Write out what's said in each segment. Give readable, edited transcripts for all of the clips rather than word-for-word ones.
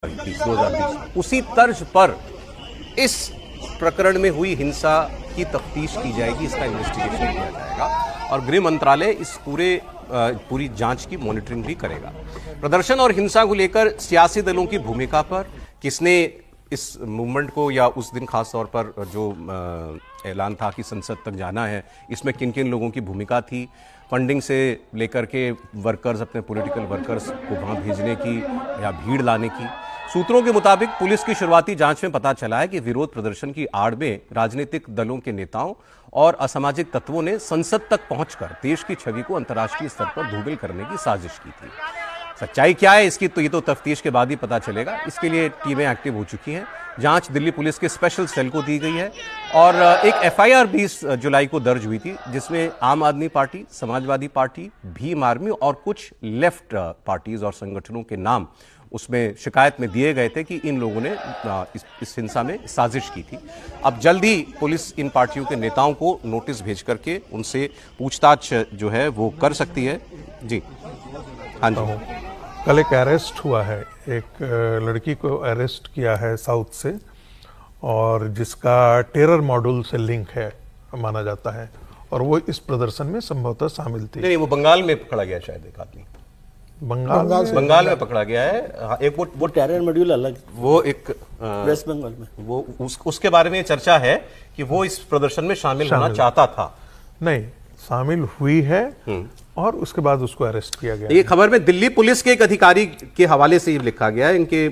2020 उसी तर्ज पर इस प्रकरण में हुई हिंसा की तफ्तीश की जाएगी, इसका इन्वेस्टिगेशन किया जाएगा और गृह मंत्रालय इस पूरी जांच की मॉनिटरिंग भी करेगा। प्रदर्शन और हिंसा को लेकर सियासी दलों की भूमिका पर, किसने इस मूवमेंट को या उस दिन खास तौर पर जो ऐलान था कि संसद तक जाना है, इसमें किन किन लोगों की भूमिका थी, फंडिंग से लेकर के वर्कर्स, अपने पॉलिटिकल वर्कर्स को वहां भेजने की या भीड़ लाने की। सूत्रों के मुताबिक पुलिस की शुरुआती जांच में पता चला है कि विरोध प्रदर्शन की आड़ में राजनीतिक दलों के नेताओं और असामाजिक तत्वों ने संसद तक पहुंचकर देश की छवि को अंतर्राष्ट्रीय स्तर पर धूमिल करने की साजिश की थी। सच्चाई क्या है इसकी, तो ये तो तफ्तीश के बाद ही पता चलेगा। इसके लिए टीमें एक्टिव हो चुकी हैं। जांच दिल्ली पुलिस के स्पेशल सेल को दी गई है और एक एफआईआर 20 जुलाई को दर्ज हुई थी, जिसमें आम आदमी party, Samajwadi party, Bhim army और कुछ लेफ्ट पार्टीज और संगठनों के नाम उसमें शिकायत में दिए गए थे कि इन लोगों ने इस हिंसा में साजिश की थी। अब जल्द ही पुलिस इन पार्टियों के नेताओं को नोटिस भेज करके उनसे पूछताछ जो है वो कर सकती है। जी हाँ जी, कल एक अरेस्ट हुआ है, एक लड़की को अरेस्ट किया है साउथ से, और जिसका टेरर मॉड्यूल से लिंक है माना जाता है, और वो इस प्रदर्शन में संभवतः शामिल थी। नहीं, वो बंगाल में पकड़ा गया, शायद एक आदमी बंगाल में पकड़ा गया है। हाँ, एक वो टेरर मॉड्यूल अलग, वो एक वेस्ट बंगाल में वो उसके बारे में चर्चा है कि वो इस प्रदर्शन में शामिल होना चाहता था। नहीं, शामिल हुई है और उसके बाद उसको अरेस्ट किया गया। ये खबर में दिल्ली पुलिस के एक अधिकारी के हवाले से ये लिखा गया है। इनके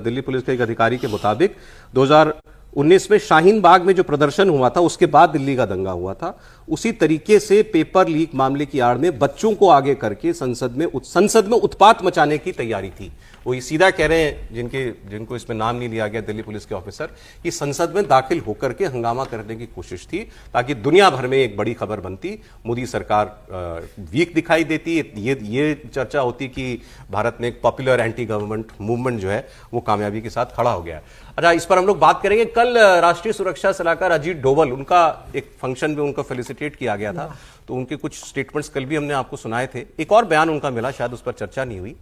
दिल्ली पुलिस के एक अधिकारी के मुताबिक 2019 में शाहीन बाग में जो प्रदर्शन हुआ था, उसके बाद दिल्ली का दंगा हुआ था, उसी तरीके से पेपर लीक मामले की आड़ में बच्चों को आगे करके संसद में उत्पात मचाने की तैयारी थी। वो सीधा कह रहे हैं, जिनको इसमें नाम नहीं लिया गया, दिल्ली पुलिस के ऑफिसर, कि संसद में दाखिल होकर के हंगामा करने की कोशिश थी ताकि दुनिया भर में एक बड़ी खबर बनती, मोदी सरकार वीक दिखाई देती। ये चर्चा होती कि भारत में एक पॉपुलर एंटी गवर्नमेंट मूवमेंट जो है वो कामयाबी के साथ खड़ा हो गया। अच्छा, इस पर हम लोग बात करेंगे। कल राष्ट्रीय सुरक्षा सलाहकार अजीत डोभाल, उनका एक फंक्शन में उनको फेलिसिटेट किया गया था, तो उनके कुछ स्टेटमेंट्स कल भी हमने आपको सुनाए थे। एक और बयान उनका मिला, शायद उस पर चर्चा नहीं हुई।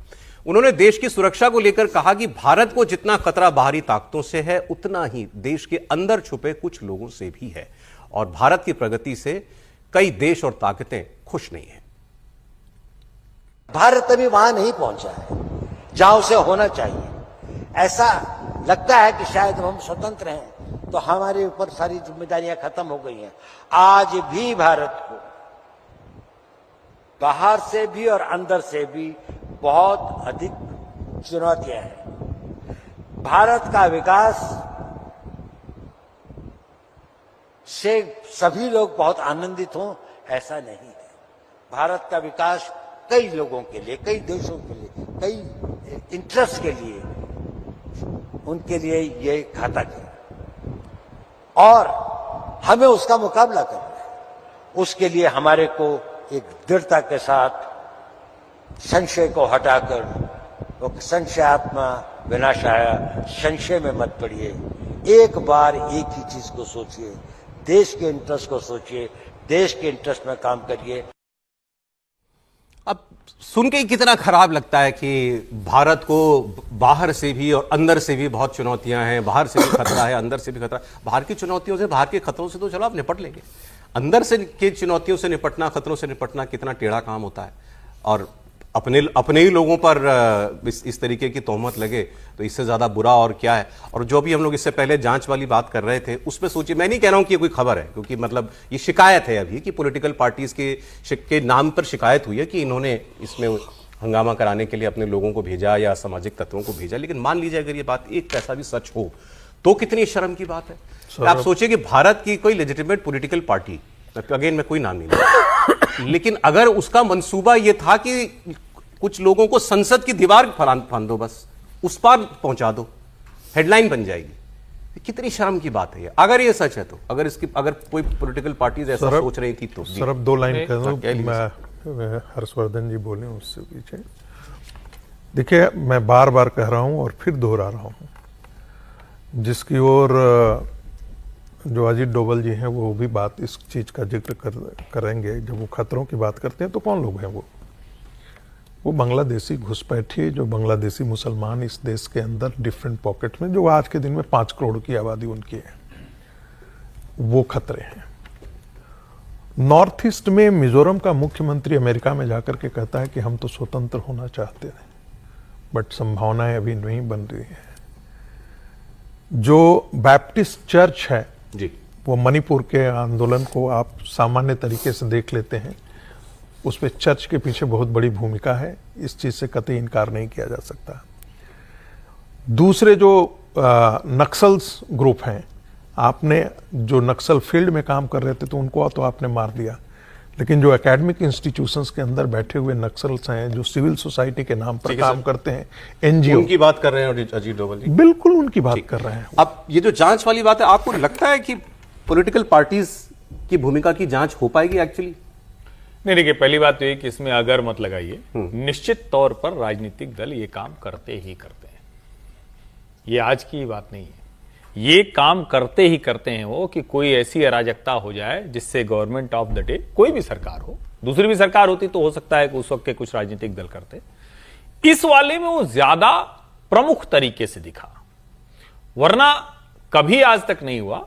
उन्होंने देश की सुरक्षा को लेकर कहा कि भारत को जितना खतरा बाहरी ताकतों से है, उतना ही देश के अंदर छुपे कुछ लोगों से भी है, और भारत की प्रगति से कई देश और ताकतें खुश नहीं है। भारत अभी वहां नहीं पहुंचा है जहां उसे होना चाहिए। ऐसा लगता है कि शायद हम स्वतंत्र हैं तो हमारे ऊपर सारी जिम्मेदारियां खत्म हो गई हैं। आज भी भारत को बाहर से भी और अंदर से भी बहुत अधिक चुनौतियां हैं। भारत का विकास से सभी लोग बहुत आनंदित हों, ऐसा नहीं है। भारत का विकास कई लोगों के लिए, कई देशों के लिए, कई इंटरेस्ट के लिए, उनके लिए ये घातक है और हमें उसका मुकाबला करना है। उसके लिए हमारे को एक दृढ़ता के साथ संशय को हटाकर, वो संशयात्मा विनाशाय, संशय में मत पड़िए। एक बार एक ही चीज को सोचिए, देश के इंटरेस्ट को सोचिए, देश के इंटरेस्ट में काम करिए। अब सुन के कितना खराब लगता है कि भारत को बाहर से भी और अंदर से भी बहुत चुनौतियां हैं। बाहर से भी खतरा है, अंदर से भी खतरा। बाहर की चुनौतियों से, बाहर के खतरों से तो चलो आप निपट लेंगे, अंदर से के चुनौतियों से निपटना, खतरों से निपटना कितना टेढ़ा काम होता है। और अपने ही लोगों पर इस तरीके की तोहमत लगे तो इससे ज्यादा बुरा और क्या है। और जो भी हम लोग इससे पहले जांच वाली बात कर रहे थे, उसमें सोचिए, मैं नहीं कह रहा हूं कि ये कोई खबर है, क्योंकि मतलब ये शिकायत है अभी कि पॉलिटिकल पार्टीज के नाम पर शिकायत हुई है कि इन्होंने इसमें हंगामा कराने के लिए अपने लोगों को भेजा या सामाजिक तत्वों को भेजा। लेकिन मान लीजिए अगर ये बात एक पैसा भी सच हो तो कितनी शर्म की बात है। आप सोचिए कि भारत की कोई लेजिटिमेट पॉलिटिकल पार्टी, अगेन मैं कोई नाम नहीं लूंगा, लेकिन अगर उसका मंसूबा यह था कि कुछ लोगों को संसद की दीवार फांद दो, बस उस पार पहुंचा दो, हेडलाइन बन जाएगी। कितनी शर्म की बात है ये, अगर ये सच है तो। अगर कोई पॉलिटिकल पार्टीज ऐसा सोच रही थी तो सर, अब 2 लाइन कह दूं, मैं हर्षवर्धन जी बोले उससे पीछे। देखिए, मैं बार बार कह रहा हूं और फिर दोहरा रहा हूं, जिसकी ओर जो अजीत डोभाल जी हैं वो भी बात इस चीज का जिक्र करेंगे। जब वो खतरों की बात करते हैं तो कौन लोग हैं वो? वो बांग्लादेशी घुसपैठिए जो बांग्लादेशी मुसलमान इस देश के अंदर डिफरेंट पॉकेट में, जो आज के दिन में 5 करोड़ की आबादी उनकी है, वो खतरे हैं। नॉर्थ ईस्ट में मिजोरम का मुख्यमंत्री अमेरिका में जाकर के कहता है कि हम तो स्वतंत्र होना चाहते हैं, बट संभावनाएं अभी नहीं बन रही है। जो बैप्टिस्ट चर्च है जी, वो मणिपुर के आंदोलन को आप सामान्य तरीके से देख लेते हैं, उस पर चर्च के पीछे बहुत बड़ी भूमिका है, इस चीज से कतई इनकार नहीं किया जा सकता। दूसरे जो नक्सल्स ग्रुप हैं, आपने जो नक्सल फील्ड में काम कर रहे थे तो उनको तो आपने मार दिया, लेकिन जो एकेडमिक इंस्टीट्यूशंस के अंदर बैठे हुए नक्सल्स हैं, जो सिविल सोसाइटी के नाम पर काम करते हैं, एनजीओ, उनकी बात कर रहे हैं अजीत डोभाल जी? बिल्कुल उनकी बात कर रहे हैं। अब ये जो जांच वाली बात है, आपको लगता है कि पॉलिटिकल पार्टीज की भूमिका की जांच हो पाएगी एक्चुअली? नहीं, देखिए, पहली बात तो ये कि इसमें अगर मत लगाइए। निश्चित तौर पर राजनीतिक दल ये काम करते ही करते हैं, ये आज की बात नहीं है। ये काम करते ही करते हैं वो कि कोई ऐसी अराजकता हो जाए जिससे गवर्नमेंट ऑफ द डे, कोई भी सरकार हो, दूसरी भी सरकार होती तो हो सकता है कि उस वक्त के कुछ राजनीतिक दल करते, इस वाले में वो ज्यादा प्रमुख तरीके से दिखा, वरना कभी आज तक नहीं हुआ।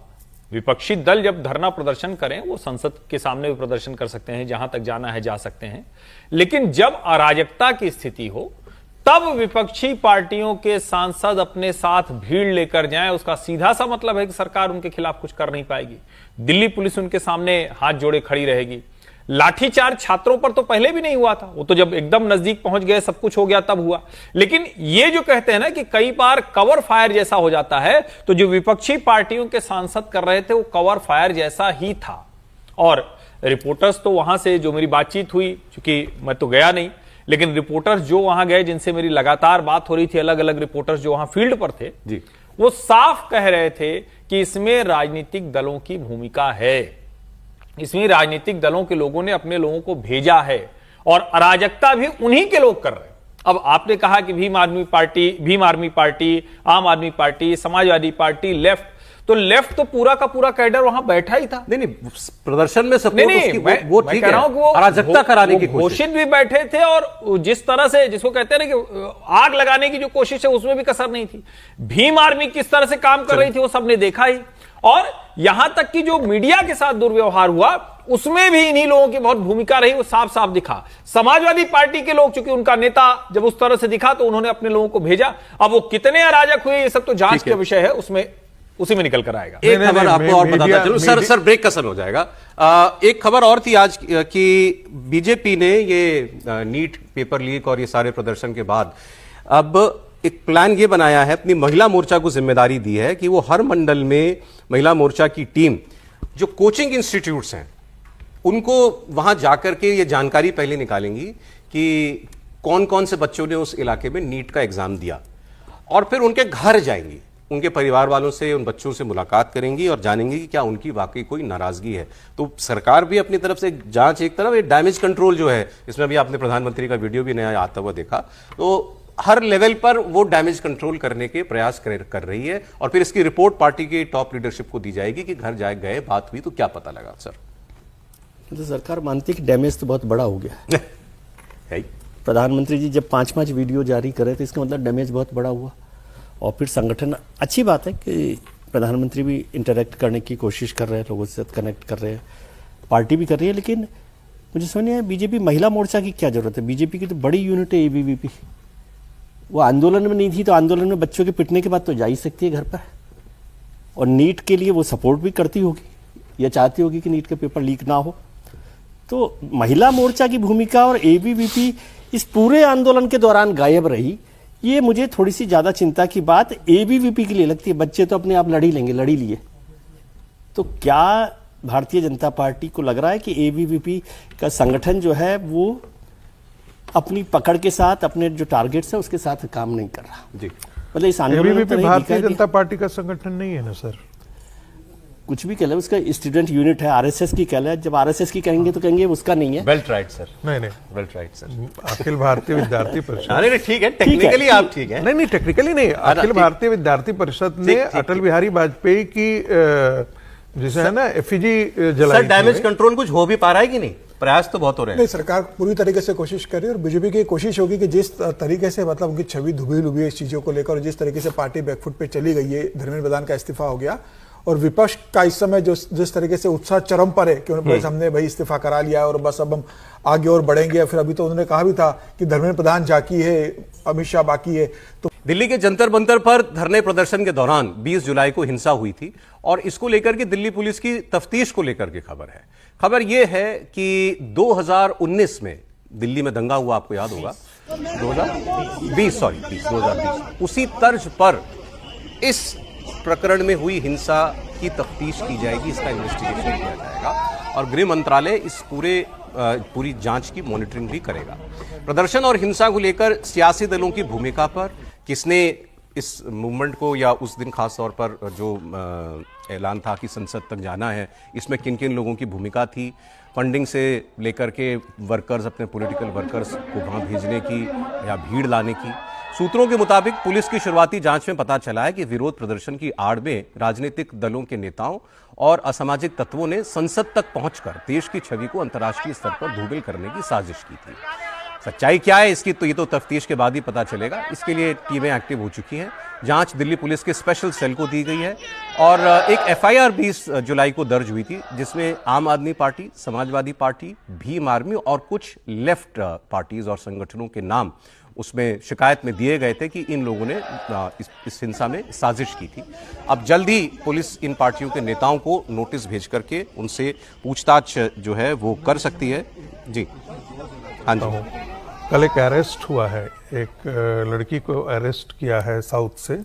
विपक्षी दल जब धरना प्रदर्शन करें, वो संसद के सामने भी प्रदर्शन कर सकते हैं, जहां तक जाना है जा सकते हैं, लेकिन जब अराजकता की स्थिति हो तब विपक्षी पार्टियों के सांसद अपने साथ भीड़ लेकर जाएं, उसका सीधा सा मतलब है कि सरकार उनके खिलाफ कुछ कर नहीं पाएगी। दिल्ली पुलिस उनके सामने हाथ जोड़े खड़ी रहेगी। लाठीचार्ज छात्रों पर तो पहले भी नहीं हुआ था, वो तो जब एकदम नजदीक पहुंच गए, सब कुछ हो गया, तब हुआ। लेकिन ये जो कहते हैं ना कि कई बार कवर फायर जैसा हो जाता है, तो जो विपक्षी पार्टियों के सांसद कर रहे थे वो कवर फायर जैसा ही था। और रिपोर्टर्स तो वहां से जो मेरी बातचीत हुई, चूंकि मैं तो गया नहीं, लेकिन रिपोर्टर्स जो वहां गए, जिनसे मेरी लगातार बात हो रही थी, अलग अलग रिपोर्टर्स जो वहां फील्ड पर थे जी, वो साफ कह रहे थे कि इसमें राजनीतिक दलों की भूमिका है, इसमें राजनीतिक दलों के लोगों ने अपने लोगों को भेजा है और अराजकता भी उन्हीं के लोग कर रहे हैं। अब आपने कहा कि भीम आर्मी पार्टी, आम आदमी पार्टी, समाजवादी पार्टी, लेफ्ट, तो लेफ्ट तो पूरा का पूरा कैडर वहां बैठा ही था। नहीं, प्रदर्शन में सपोर्ट नहीं, वो ठीक है, अराजकता कराने की कोशिश, घोषित भी बैठे थे, और जिस तरह से, जिसको कहते हैं ना कि आग लगाने की जो कोशिश है, उसमें भी कसर नहीं थी। भीम आर्मी किस तरह से काम कर रही थी वो सबने देखा ही, और यहां तक कि जो मीडिया के साथ दुर्व्यवहार हुआ उसमें भी इन्हीं लोगों की बहुत भूमिका रही, वो साफ साफ दिखा। समाजवादी पार्टी के लोग, चूंकि उनका नेता जब उस तरह से दिखा तो उन्होंने अपने लोगों को भेजा। अब वो कितने अराजक हुए ये सब तो जांच का विषय है, उसमें उसी में निकल कर आएगा। एक खबर आपको और बताता चलूं, सर ब्रेक का समय हो जाएगा। एक खबर और थी आज कि बीजेपी ने ये नीट पेपर लीक और ये सारे प्रदर्शन के बाद अब एक प्लान ये बनाया है, अपनी महिला मोर्चा को जिम्मेदारी दी है कि वो हर मंडल में महिला मोर्चा की टीम, जो कोचिंग इंस्टीट्यूट्स हैं, उनको वहां जाकर के ये जानकारी पहले निकालेंगी कि कौन कौन से बच्चों ने उस इलाके में नीट का एग्जाम दिया, और फिर उनके घर जाएंगी, उनके परिवार वालों से, उन बच्चों से मुलाकात करेंगी और जानेंगी कि क्या उनकी वाकई कोई नाराजगी है। तो सरकार भी अपनी तरफ से जांच, एक तरफ ये डैमेज कंट्रोल जो है, इसमें भी आपने प्रधानमंत्री का वीडियो भी नया आता हुआ देखा, तो हर लेवल पर वो डैमेज कंट्रोल करने के प्रयास कर रही है, और फिर इसकी रिपोर्ट पार्टी के टॉप लीडरशिप को दी जाएगी कि घर जाए गए, बात हुई तो क्या पता लगा। सर, तो सरकार मानती है कि डैमेज तो बहुत बड़ा हो गया है। प्रधानमंत्री जी जब 5-5 वीडियो जारी करे तो इसका मतलब डैमेज बहुत बड़ा हुआ। और फिर संगठन, अच्छी बात है कि प्रधानमंत्री भी इंटरेक्ट करने की कोशिश कर रहे हैं, लोगों से कनेक्ट कर रहे हैं, पार्टी भी कर रही है, लेकिन मुझे समझ नहीं आया बीजेपी महिला मोर्चा की क्या जरूरत है। बीजेपी की तो बड़ी यूनिट है एबीवीपी, वो आंदोलन में नहीं थी तो आंदोलन में बच्चों के पिटने के बाद तो जा ही सकती है घर पर, और नीट के लिए वो सपोर्ट भी करती होगी या चाहती होगी कि नीट का पेपर लीक ना हो। तो महिला मोर्चा की भूमिका और एबीवीपी इस पूरे आंदोलन के दौरान गायब रही, ये मुझे थोड़ी सी ज्यादा चिंता की बात एबीवीपी के लिए लगती है। बच्चे तो अपने आप लड़ ही लेंगे, लड़ ही लिए। तो क्या भारतीय जनता पार्टी को लग रहा है कि एबीवीपी का संगठन जो है वो अपनी पकड़ के साथ, अपने जो टारगेट्स है उसके साथ काम नहीं कर रहा? जी, मतलब इस आंदोलन एबीवीपी भारतीय जनता पार्टी का संगठन नहीं है ना सर, कुछ भी कह ले, उसका स्टूडेंट यूनिट है, आरएसएस की कह ले। जब आरएसएस की कहेंगे तो कहेंगे उसका नहीं है। वेल्ट राइट सर, नहीं belt right sir, Akhil Bharatiya विद्यार्थी परिषद। नहीं ठीक है, टेक्निकली आप ठीक है। नहीं टेक्निकली नहीं, अखिल भारतीय विद्यार्थी परिषद ने अटल बिहारी वाजपेयी की जिसे है ना एफिजी जलाई। सर डैमेज कंट्रोल कुछ हो भी पा रहा है कि नहीं? प्रयास तो बहुत हो रहे हैं। नहीं, सरकार पूरी तरीके से कोशिश कर रही है और बीजेपी की कोशिश होगी कि जिस तरीके से मतलब उनकी छवि धुबी लुबी है इस चीजों को लेकर और जिस तरीके से पार्टी बैकफुट पे चली गई है, धर्मेंद्र प्रधान का इस्तीफा हो गया और विपक्ष का इस समय जो जिस तरीके से उत्साह चरम पर है कि हमने भाई इस्तीफा करा लिया और बस अब हम आगे और बढ़ेंगे। फिर अभी तो उन्होंने कहा भी था कि धर्मेंद्र प्रधान जाकी है, अमित शाह बाकी है। तो दिल्ली के जंतर मंतर पर धरने प्रदर्शन के दौरान 20 जुलाई को हिंसा हुई थी और इसको लेकर के दिल्ली पुलिस की तफ्तीश को लेकर के खबर है। खबर यह है कि 2019 में दिल्ली में दंगा हुआ, आपको याद होगा, 2020 उसी तर्ज पर इस प्रकरण में हुई हिंसा की तफ्तीश की जाएगी, इसका इन्वेस्टिगेशन किया जाएगा और गृह मंत्रालय इस पूरी जांच की मॉनिटरिंग भी करेगा। प्रदर्शन और हिंसा को लेकर सियासी दलों की भूमिका पर, किसने इस मूवमेंट को या उस दिन खास तौर पर जो ऐलान था कि संसद तक जाना है, इसमें किन किन लोगों की भूमिका थी, फंडिंग से लेकर के वर्कर्स, अपने पॉलिटिकल वर्कर्स को वहां भेजने की या भीड़ लाने की। सूत्रों के मुताबिक पुलिस की शुरुआती जांच में पता चला है कि विरोध प्रदर्शन की आड़ में राजनीतिक दलों के नेताओं और असामाजिक तत्वों ने संसद तक पहुंचकर देश की छवि को अंतर्राष्ट्रीय स्तर पर धूमिल करने की साजिश की थी। सच्चाई क्या है इसकी तो ये तो तफ्तीश के बाद ही पता चलेगा। इसके लिए टीमें एक्टिव हो चुकी हैं। जांच दिल्ली पुलिस के स्पेशल सेल को दी गई है और एक एफआईआर 20 जुलाई को दर्ज हुई थी जिसमें आम आदमी party, Samajwadi party, Bhim army और कुछ लेफ्ट पार्टीज और संगठनों के नाम उसमें शिकायत में दिए गए थे कि इन लोगों ने इस हिंसा में साजिश की थी। अब जल्द ही पुलिस इन पार्टियों के नेताओं को नोटिस भेज करके उनसे पूछताछ जो है वो कर सकती है। जी हाँ जी, कल एक अरेस्ट हुआ है, एक लड़की को अरेस्ट किया है साउथ से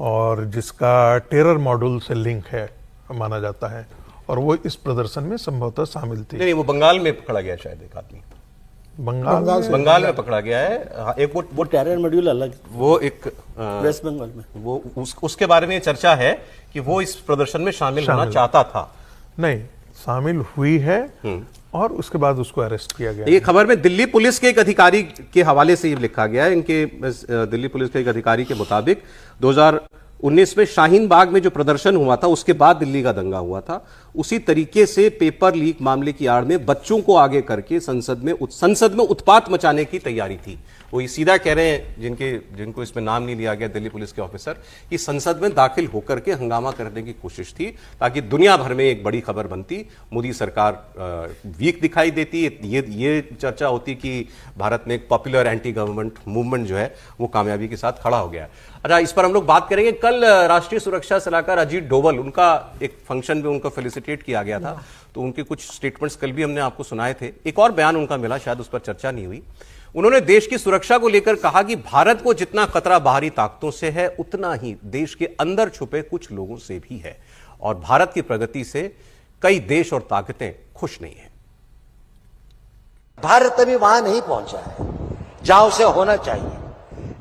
और जिसका टेरर मॉड्यूल से लिंक है माना जाता है और वो इस प्रदर्शन में संभवतः शामिल थी। नहीं, वो बंगाल में पकड़ा गया शायद एक आदमी, बंगाल में पकड़ा गया है। एक वो टेरर मॉड्यूल अलग, वो एक वेस्ट बंगाल में वो उसके बारे में चर्चा है कि वो इस प्रदर्शन में शामिल होना चाहता था। नहीं, शामिल हुई है और उसके बाद उसको अरेस्ट किया गया। ये खबर में दिल्ली पुलिस के एक अधिकारी के हवाले से ये लिखा गया है। इनके दिल्ली पुलिस के एक अधिकारी के मुताबिक 2019 में शाहीन बाग में जो प्रदर्शन हुआ था उसके बाद दिल्ली का दंगा हुआ था, उसी तरीके से पेपर लीक मामले की आड़ में बच्चों को आगे करके संसद में उत्पात मचाने की तैयारी थी। वो ये सीधा कह रहे हैं जिनको इसमें नाम नहीं लिया गया दिल्ली पुलिस के ऑफिसर, कि संसद में दाखिल होकर के हंगामा करने की कोशिश थी ताकि दुनिया भर में एक बड़ी खबर बनती, मोदी सरकार वीक दिखाई देती, ये चर्चा होती कि भारत में एक पॉपुलर एंटी गवर्नमेंट मूवमेंट जो है वो कामयाबी के साथ खड़ा हो गया। अच्छा, इस पर हम लोग बात करेंगे। कल राष्ट्रीय सुरक्षा सलाहकार अजीत डोभाल, उनका एक फंक्शन में उनको फेलिसिटेट किया गया था, तो उनके कुछ स्टेटमेंट्स कल भी हमने आपको सुनाए थे। एक और बयान उनका मिला, शायद उस पर चर्चा नहीं हुई। उन्होंने देश की सुरक्षा को लेकर कहा कि भारत को जितना खतरा बाहरी ताकतों से है उतना ही देश के अंदर छुपे कुछ लोगों से भी है और भारत की प्रगति से कई देश और ताकतें खुश नहीं है। भारत अभी वहां नहीं पहुंचा है जहां उसे होना चाहिए।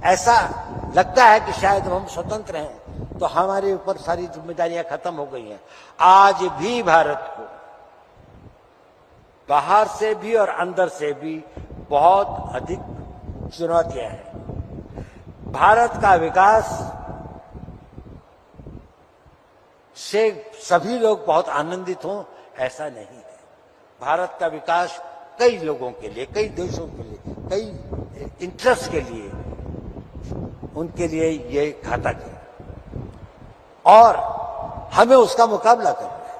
ऐसा लगता है कि शायद हम स्वतंत्र हैं तो हमारे ऊपर सारी जिम्मेदारियां खत्म हो गई हैं। आज भी भारत को बाहर से भी और अंदर से भी बहुत अधिक चुनौतियां हैं। भारत का विकास से सभी लोग बहुत आनंदित हों ऐसा नहीं है। भारत का विकास कई लोगों के लिए, कई देशों के लिए, कई इंटरेस्ट के लिए, उनके लिए ये घातक है और हमें उसका मुकाबला करना है।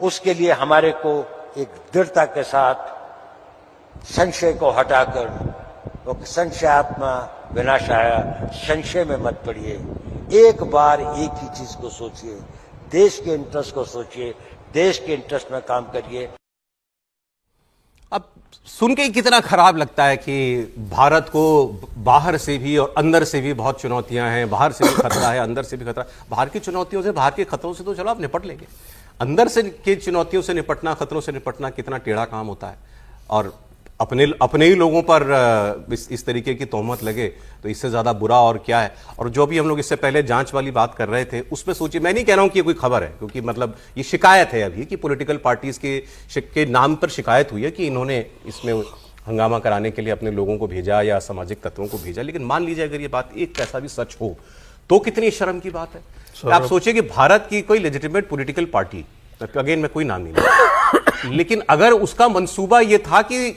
उसके लिए हमारे को एक दृढ़ता के साथ संशय को हटाकर, तो संशयात्मा विनाशाय, संशय में मत पड़िए। एक बार एक ही चीज को सोचिए, देश के इंटरेस्ट को सोचिए, देश के इंटरेस्ट में काम करिए। अब सुन के ही कितना खराब लगता है कि भारत को बाहर से भी और अंदर से भी बहुत चुनौतियां हैं, बाहर से भी खतरा है, अंदर से भी खतरा। बाहर की चुनौतियों से, बाहर के खतरों से तो चलो आप निपट लेंगे, अंदर से की चुनौतियों से निपटना, खतरों से निपटना कितना टेढ़ा काम होता है। और अपने ही लोगों पर इस तरीके की तोहमत लगे तो इससे ज्यादा बुरा और क्या है। और जो भी हम लोग इससे पहले जांच वाली बात कर रहे थे उसमें सोचिए, मैं नहीं कह रहा हूं कि ये कोई खबर है, क्योंकि मतलब ये शिकायत है अभी कि पॉलिटिकल पार्टीज के नाम पर शिकायत हुई है कि इन्होंने इसमें हंगामा कराने के लिए अपने लोगों को भेजा या सामाजिक तत्वों को भेजा। लेकिन मान लीजिए अगर ये बात एक पैसा भी सच हो तो कितनी शर्म की बात है। आप सोचिए कि भारत की कोई लेजिटिमेट पॉलिटिकल पार्टी, अगेन मैं कोई नाम नहीं लूंगा, लेकिन अगर उसका मंसूबा यह था कि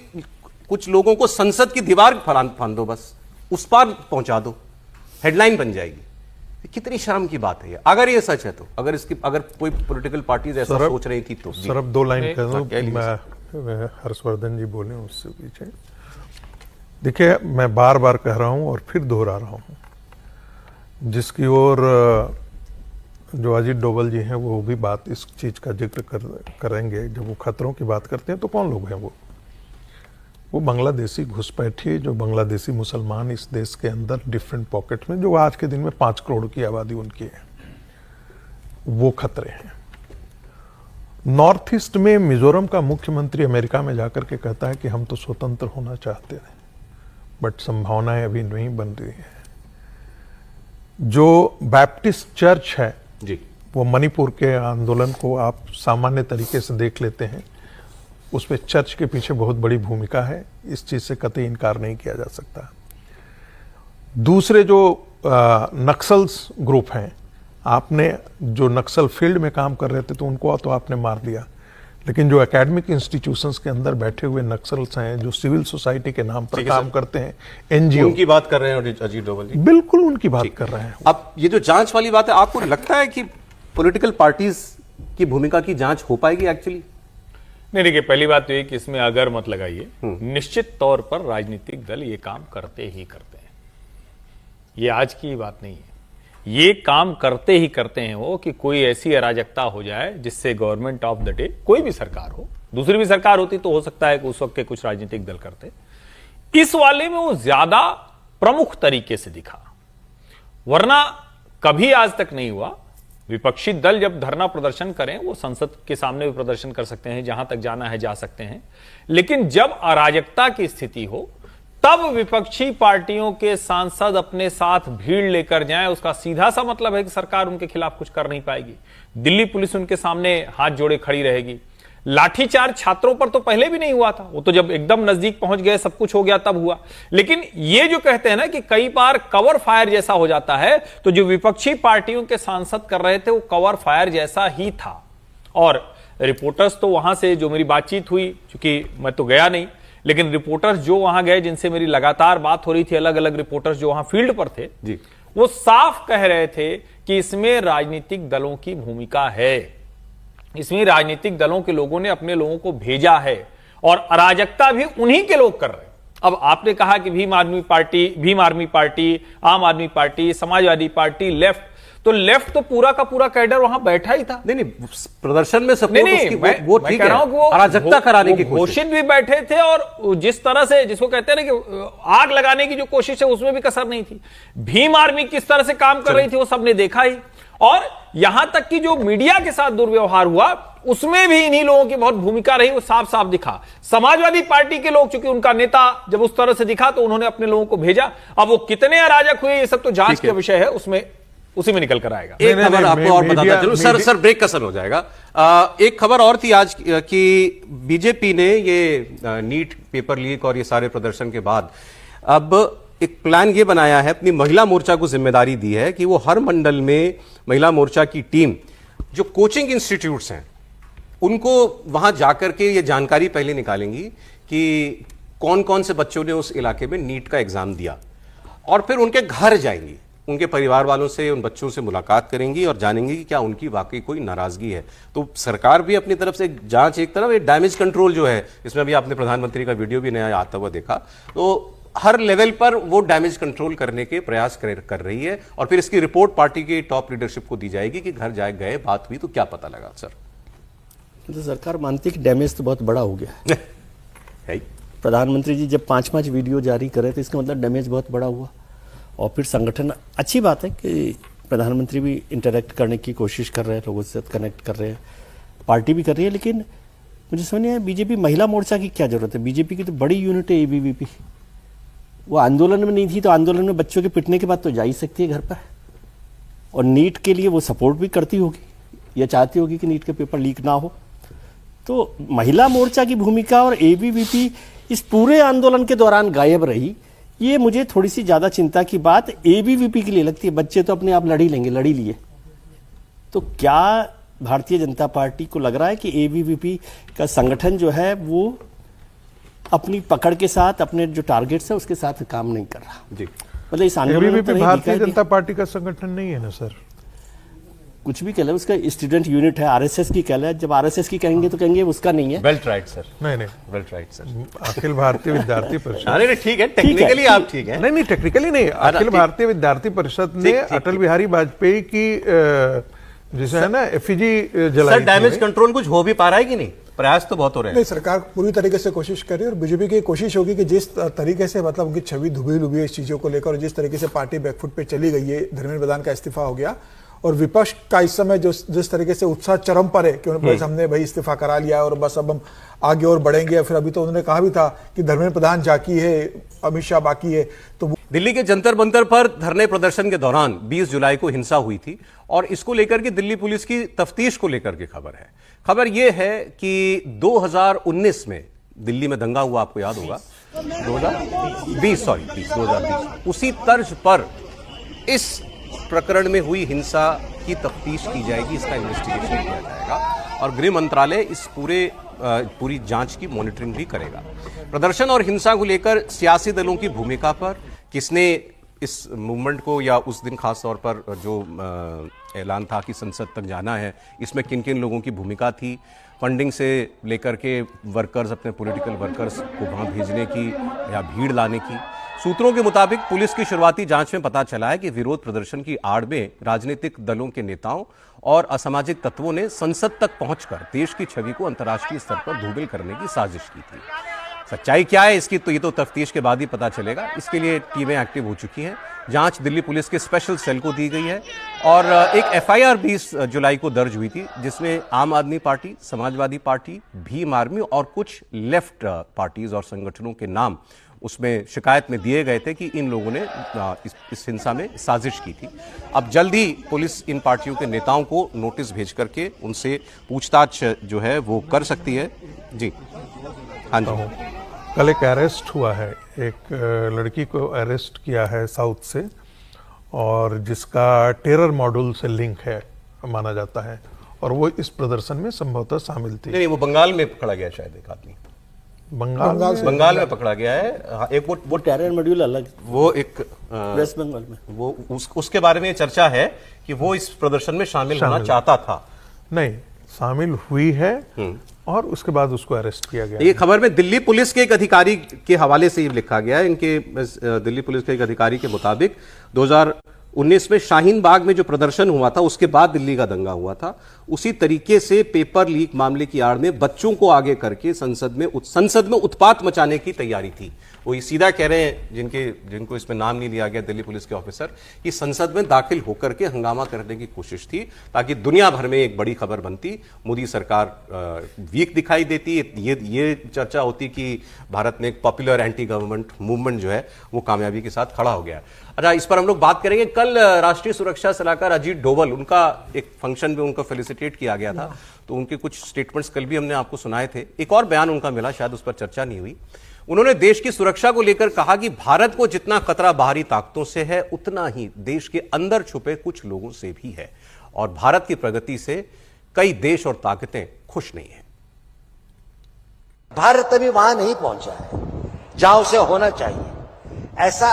कुछ लोगों को संसद की दीवार फांद दो, बस उस पार पहुंचा दो, हेडलाइन बन जाएगी। कितनी शर्म की बात है ये, अगर ये सच है तो। अगर कोई पॉलिटिकल पार्टीज ऐसा सोच रही थी तो। सर अब 2 लाइन कह दूं, मैं हर्षवर्धन जी बोले उससे पीछे। देखिए, मैं बार बार कह रहा हूं और फिर दोहरा रहा हूं, जिसकी ओर जो अजीत डोभाल जी हैं वो भी बात इस चीज का जिक्र करेंगे। जब वो खतरों की बात करते हैं तो कौन लोग हैं वो बांग्लादेशी घुसपैठिए, जो बांग्लादेशी मुसलमान इस देश के अंदर डिफरेंट पॉकेट में, जो आज के दिन में 5 करोड़ की आबादी उनकी है, वो खतरे हैं। नॉर्थ ईस्ट में मिजोरम का मुख्यमंत्री अमेरिका में जाकर के कहता है कि हम तो स्वतंत्र होना चाहते हैं, बट संभावनाएं अभी नहीं बन रही है। जो बैप्टिस्ट चर्च है जी, वो मणिपुर के आंदोलन को आप सामान्य तरीके से देख लेते हैं, उसमें चर्च के पीछे बहुत बड़ी भूमिका है, इस चीज से कतई इनकार नहीं किया जा सकता। दूसरे जो नक्सल्स ग्रुप हैं, आपने जो नक्सल फील्ड में काम कर रहे थे तो उनको तो आपने मार दिया, लेकिन जो एकेडमिक इंस्टीट्यूशंस के अंदर बैठे हुए नक्सल्स हैं, जो सिविल सोसाइटी के नाम पर काम करते हैं, एनजीओ, उनकी बात कर रहे हैं अजीत डोभाल जी। बिल्कुल उनकी बात कर रहे हैं। अब ये जो जांच वाली बात है, आपको लगता है कि पॉलिटिकल पार्टीज की भूमिका की जांच हो पाएगी एक्चुअली? नहीं, देखिए, पहली बात तो ये कि इसमें अगर मत लगाइए। निश्चित तौर पर राजनीतिक दल ये काम करते ही करते हैं, ये आज की बात नहीं है। ये काम करते ही करते हैं वो कि कोई ऐसी अराजकता हो जाए जिससे गवर्नमेंट ऑफ द डे, कोई भी सरकार हो, दूसरी भी सरकार होती तो हो सकता है कि उस वक्त के कुछ राजनीतिक दल करते, इस वाले में वो ज्यादा प्रमुख तरीके से दिखा, वरना कभी आज तक नहीं हुआ। विपक्षी दल जब धरना प्रदर्शन करें, वो संसद के सामने भी प्रदर्शन कर सकते हैं, जहां तक जाना है जा सकते हैं, लेकिन जब अराजकता की स्थिति हो तब विपक्षी पार्टियों के सांसद अपने साथ भीड़ लेकर जाएं, उसका सीधा सा मतलब है कि सरकार उनके खिलाफ कुछ कर नहीं पाएगी। दिल्ली पुलिस उनके सामने हाथ जोड़े खड़ी रहेगी। लाठीचार्ज छात्रों पर तो पहले भी नहीं हुआ था, वो तो जब एकदम नजदीक पहुंच गए, सब कुछ हो गया, तब हुआ। लेकिन ये जो कहते हैं ना कि कई बार कवर फायर जैसा हो जाता है, तो जो विपक्षी पार्टियों के सांसद कर रहे थे वो कवर फायर जैसा ही था। और रिपोर्टर्स तो वहां से जो मेरी बातचीत हुई, क्योंकि मैं तो गया नहीं, लेकिन रिपोर्टर्स जो वहां गए, जिनसे मेरी लगातार बात हो रही थी, अलग अलग रिपोर्टर्स जो वहां फील्ड पर थे जी, वो साफ कह रहे थे कि इसमें राजनीतिक दलों की भूमिका है, इसमें राजनीतिक दलों के लोगों ने अपने लोगों को भेजा है, और अराजकता भी उन्हीं के लोग कर रहे हैं। अब आपने कहा कि भीम आर्मी पार्टी, आम आदमी पार्टी, समाजवादी पार्टी, लेफ्ट, तो लेफ्ट तो पूरा का पूरा कैडर वहां बैठा ही था। नहीं, प्रदर्शन में सब वो ठीक है, अराजकता कराने की घोषित भी बैठे थे, और जिस तरह से, जिसको कहते हैं ना कि आग लगाने की जो कोशिश है, उसमें भी कसर नहीं थी। भीम आर्मी किस तरह से काम कर रही थी वो सबने देखा ही, और यहां तक कि जो मीडिया के साथ दुर्व्यवहार हुआ उसमें भी इन्हीं लोगों की बहुत भूमिका रही, वो साफ साफ दिखा। समाजवादी पार्टी के लोग, चूंकि उनका नेता जब उस तरह से दिखा तो उन्होंने अपने लोगों को भेजा। अब वो कितने अराजक हुए ये सब तो जांच का विषय है, उसमें उसी में निकल कर आएगा। एक खबर आपको और बताता चलूं, सर ब्रेक का समय हो जाएगा। एक खबर और थी आज कि बीजेपी ने ये नीट पेपर लीक और ये सारे प्रदर्शन के बाद अब एक प्लान ये बनाया है, अपनी महिला मोर्चा को जिम्मेदारी दी है कि वो हर मंडल में महिला मोर्चा की टीम, जो कोचिंग इंस्टीट्यूट्स हैं, उनको वहां जाकर के ये जानकारी पहले निकालेंगी कि कौन कौन से बच्चों ने उस इलाके में नीट का एग्जाम दिया, और फिर उनके घर जाएंगी, उनके परिवार वालों से, उन बच्चों से मुलाकात करेंगी और जानेंगी कि क्या उनकी वाकई कोई नाराजगी है। तो सरकार भी अपनी तरफ से जांच, एक तरफ एक डैमेज कंट्रोल जो है, इसमें अभी आपने प्रधानमंत्री का वीडियो भी नया आता हुआ देखा, तो हर लेवल पर वो डैमेज कंट्रोल करने के प्रयास कर रही है, और फिर इसकी रिपोर्ट पार्टी की टॉप लीडरशिप को दी जाएगी कि घर जाए गए, बात हुई तो क्या पता लगा। सर तो सरकार मानती है कि डैमेज तो बहुत बड़ा हो गया है। प्रधानमंत्री जी जब 5-5 वीडियो जारी करे तो इसका मतलब डैमेज बहुत बड़ा हुआ। और फिर संगठन, अच्छी बात है कि प्रधानमंत्री भी इंटरेक्ट करने की कोशिश कर रहे हैं, लोगों से कनेक्ट कर रहे हैं, पार्टी भी कर रही है, लेकिन मुझे समझ नहीं आया बीजेपी महिला मोर्चा की क्या जरूरत है। बीजेपी की तो बड़ी यूनिट है एबीवीपी, वो आंदोलन में नहीं थी तो आंदोलन में बच्चों के पिटने के बाद तो जा ही सकती है घर पर, और नीट के लिए वो सपोर्ट भी करती होगी या चाहती होगी कि नीट के पेपर लीक ना हो। तो महिला मोर्चा की भूमिका और एबीवीपी इस पूरे आंदोलन के दौरान गायब रही, ये मुझे थोड़ी सी ज्यादा चिंता की बात एबीवीपी के लिए लगती है। बच्चे तो अपने आप लड़ ही लेंगे, लड़ ही लिए, तो क्या भारतीय जनता पार्टी को लग रहा है कि एबीवीपी का संगठन जो है वो अपनी पकड़ के साथ अपने जो टारगेट्स है उसके साथ काम नहीं कर रहा। जी, मतलब इस आंदोलन में एबीवीपी तो नहीं भारतीय दिखा कि जनता पार्टी का संगठन नहीं है ना सर। कुछ भी कह ले, उसका स्टूडेंट यूनिट है, आरएसएस की कह ले। जब आरएसएस की कहेंगे तो कहेंगे उसका नहीं है। वेल ट्राइड सर, नहीं नहीं, well tried sir. Akhil Bharatiya विद्यार्थी परिषद, अरे नहीं, ठीक है, टेक्निकली आप ठीक है। नहीं नहीं, टेक्निकली नहीं, अखिल भारतीय विद्यार्थी परिषद ने अटल बिहारी वाजपेयी की जिसे है ना एफिजी जलाई सर, डैमेज कंट्रोल कुछ हो भी पा रहा है कि नहीं? प्रयास तो बहुत हो रहे हैं। नहीं, सरकार पूरी तरीके से कोशिश कर रही है और बीजेपी की कोशिश होगी कि जिस तरीके से मतलब उनकी छवि धुबी लुबी है इस चीजों को लेकर और जिस तरीके से पार्टी बैकफुट पे चली गई है, धर्मेंद्र प्रधान का इस्तीफा हो गया और विपक्ष का इस समय जो जिस तरीके से उत्साह चरम पर है कि बस हमने भाई इस्तीफा करा लिया और बस अब हम आगे और बढ़ेंगे। फिर अभी तो उन्होंने कहा भी था कि धर्मेंद्र प्रधान जाकी है, अमित शाह बाकी है। तो दिल्ली के जंतर मंतर पर धरने प्रदर्शन के दौरान 20 जुलाई को हिंसा हुई थी और इसको लेकर के दिल्ली पुलिस की तफ्तीश को लेकर के खबर है। खबर यह है कि 2019 में दिल्ली में दंगा हुआ, आपको याद होगा, 2020 उसी तर्ज पर इस प्रकरण में हुई हिंसा की तफ्तीश की जाएगी, इसका इन्वेस्टिगेशन किया जाएगा और गृह मंत्रालय इस पूरी जांच की मॉनिटरिंग भी करेगा। प्रदर्शन और हिंसा को लेकर सियासी दलों की भूमिका पर, किसने इस मूवमेंट को या उस दिन खास तौर पर जो ऐलान था कि संसद तक जाना है, इसमें किन किन लोगों की भूमिका थी, फंडिंग से लेकर के वर्कर्स, अपने पॉलिटिकल वर्कर्स को वहां भेजने की या भीड़ लाने की। सूत्रों के मुताबिक पुलिस की शुरुआती जांच में पता चला है कि विरोध प्रदर्शन की आड़ में राजनीतिक दलों के नेताओं और असामाजिक तत्वों ने संसद तक पहुंचकर देश की छवि को अंतर्राष्ट्रीय स्तर पर धूमिल करने की साजिश की थी। सच्चाई क्या है इसकी, तो ये तो तफ्तीश के बाद ही पता चलेगा। इसके लिए टीमें एक्टिव हो चुकी हैं। जांच दिल्ली पुलिस के स्पेशल सेल को दी गई है और एक एफआईआर 20 जुलाई को दर्ज हुई थी जिसमें आम आदमी party, Samajwadi party, Bhim army और कुछ लेफ्ट पार्टीज और संगठनों के नाम उसमें शिकायत में दिए गए थे कि इन लोगों ने इस हिंसा में साजिश की थी। अब जल्द ही पुलिस इन पार्टियों के नेताओं को नोटिस भेज करके उनसे पूछताछ जो है वो कर सकती है। जी हाँ जी, कल एक अरेस्ट हुआ है, एक लड़की को अरेस्ट किया है साउथ से और जिसका टेरर मॉड्यूल से लिंक है माना जाता है और वो इस प्रदर्शन में संभवतः शामिल थी। नहीं, वो बंगाल में पकड़ा गया, शायद एक आदमी बंगाल में पकड़ा गया है। हाँ, एक वो टेरर मॉड्यूल अलग, वो एक वेस्ट बंगाल में वो उसके बारे में चर्चा है कि वो इस प्रदर्शन में शामिल होना चाहता था। नहीं, शामिल हुई है और उसके बाद उसको अरेस्ट किया गया। ये खबर में दिल्ली पुलिस के एक अधिकारी के हवाले से ये लिखा गया है। इनके दिल्ली पुलिस के एक अधिकारी के मुताबिक 2019 में शाहीन बाग में जो प्रदर्शन हुआ था उसके बाद दिल्ली का दंगा हुआ था, उसी तरीके से पेपर लीक मामले की आड़ में बच्चों को आगे करके संसद में उत्पात मचाने की तैयारी थी। वो सीधा कह रहे हैं जिनको इसमें नाम नहीं लिया गया, दिल्ली पुलिस के ऑफिसर, कि संसद में दाखिल होकर के हंगामा करने की कोशिश थी ताकि दुनिया भर में एक बड़ी खबर बनती, मोदी सरकार वीक दिखाई देती, ये चर्चा होती कि भारत में एक पॉपुलर एंटी गवर्नमेंट मूवमेंट जो है वो कामयाबी के साथ खड़ा हो गया। अच्छा, इस पर हम लोग बात करेंगे। कल राष्ट्रीय सुरक्षा सलाहकार अजीत डोभाल, उनका एक फंक्शन में उनको फेलिसिटेट किया गया था, तो उनके कुछ स्टेटमेंट्स कल भी हमने आपको सुनाए थे। एक और बयान उनका मिला, शायद उस पर चर्चा नहीं हुई। उन्होंने देश की सुरक्षा को लेकर कहा कि भारत को जितना खतरा बाहरी ताकतों से है उतना ही देश के अंदर छुपे कुछ लोगों से भी है और भारत की प्रगति से कई देश और ताकतें खुश नहीं है। भारत अभी वहां नहीं पहुंचा है जहां उसे होना चाहिए। ऐसा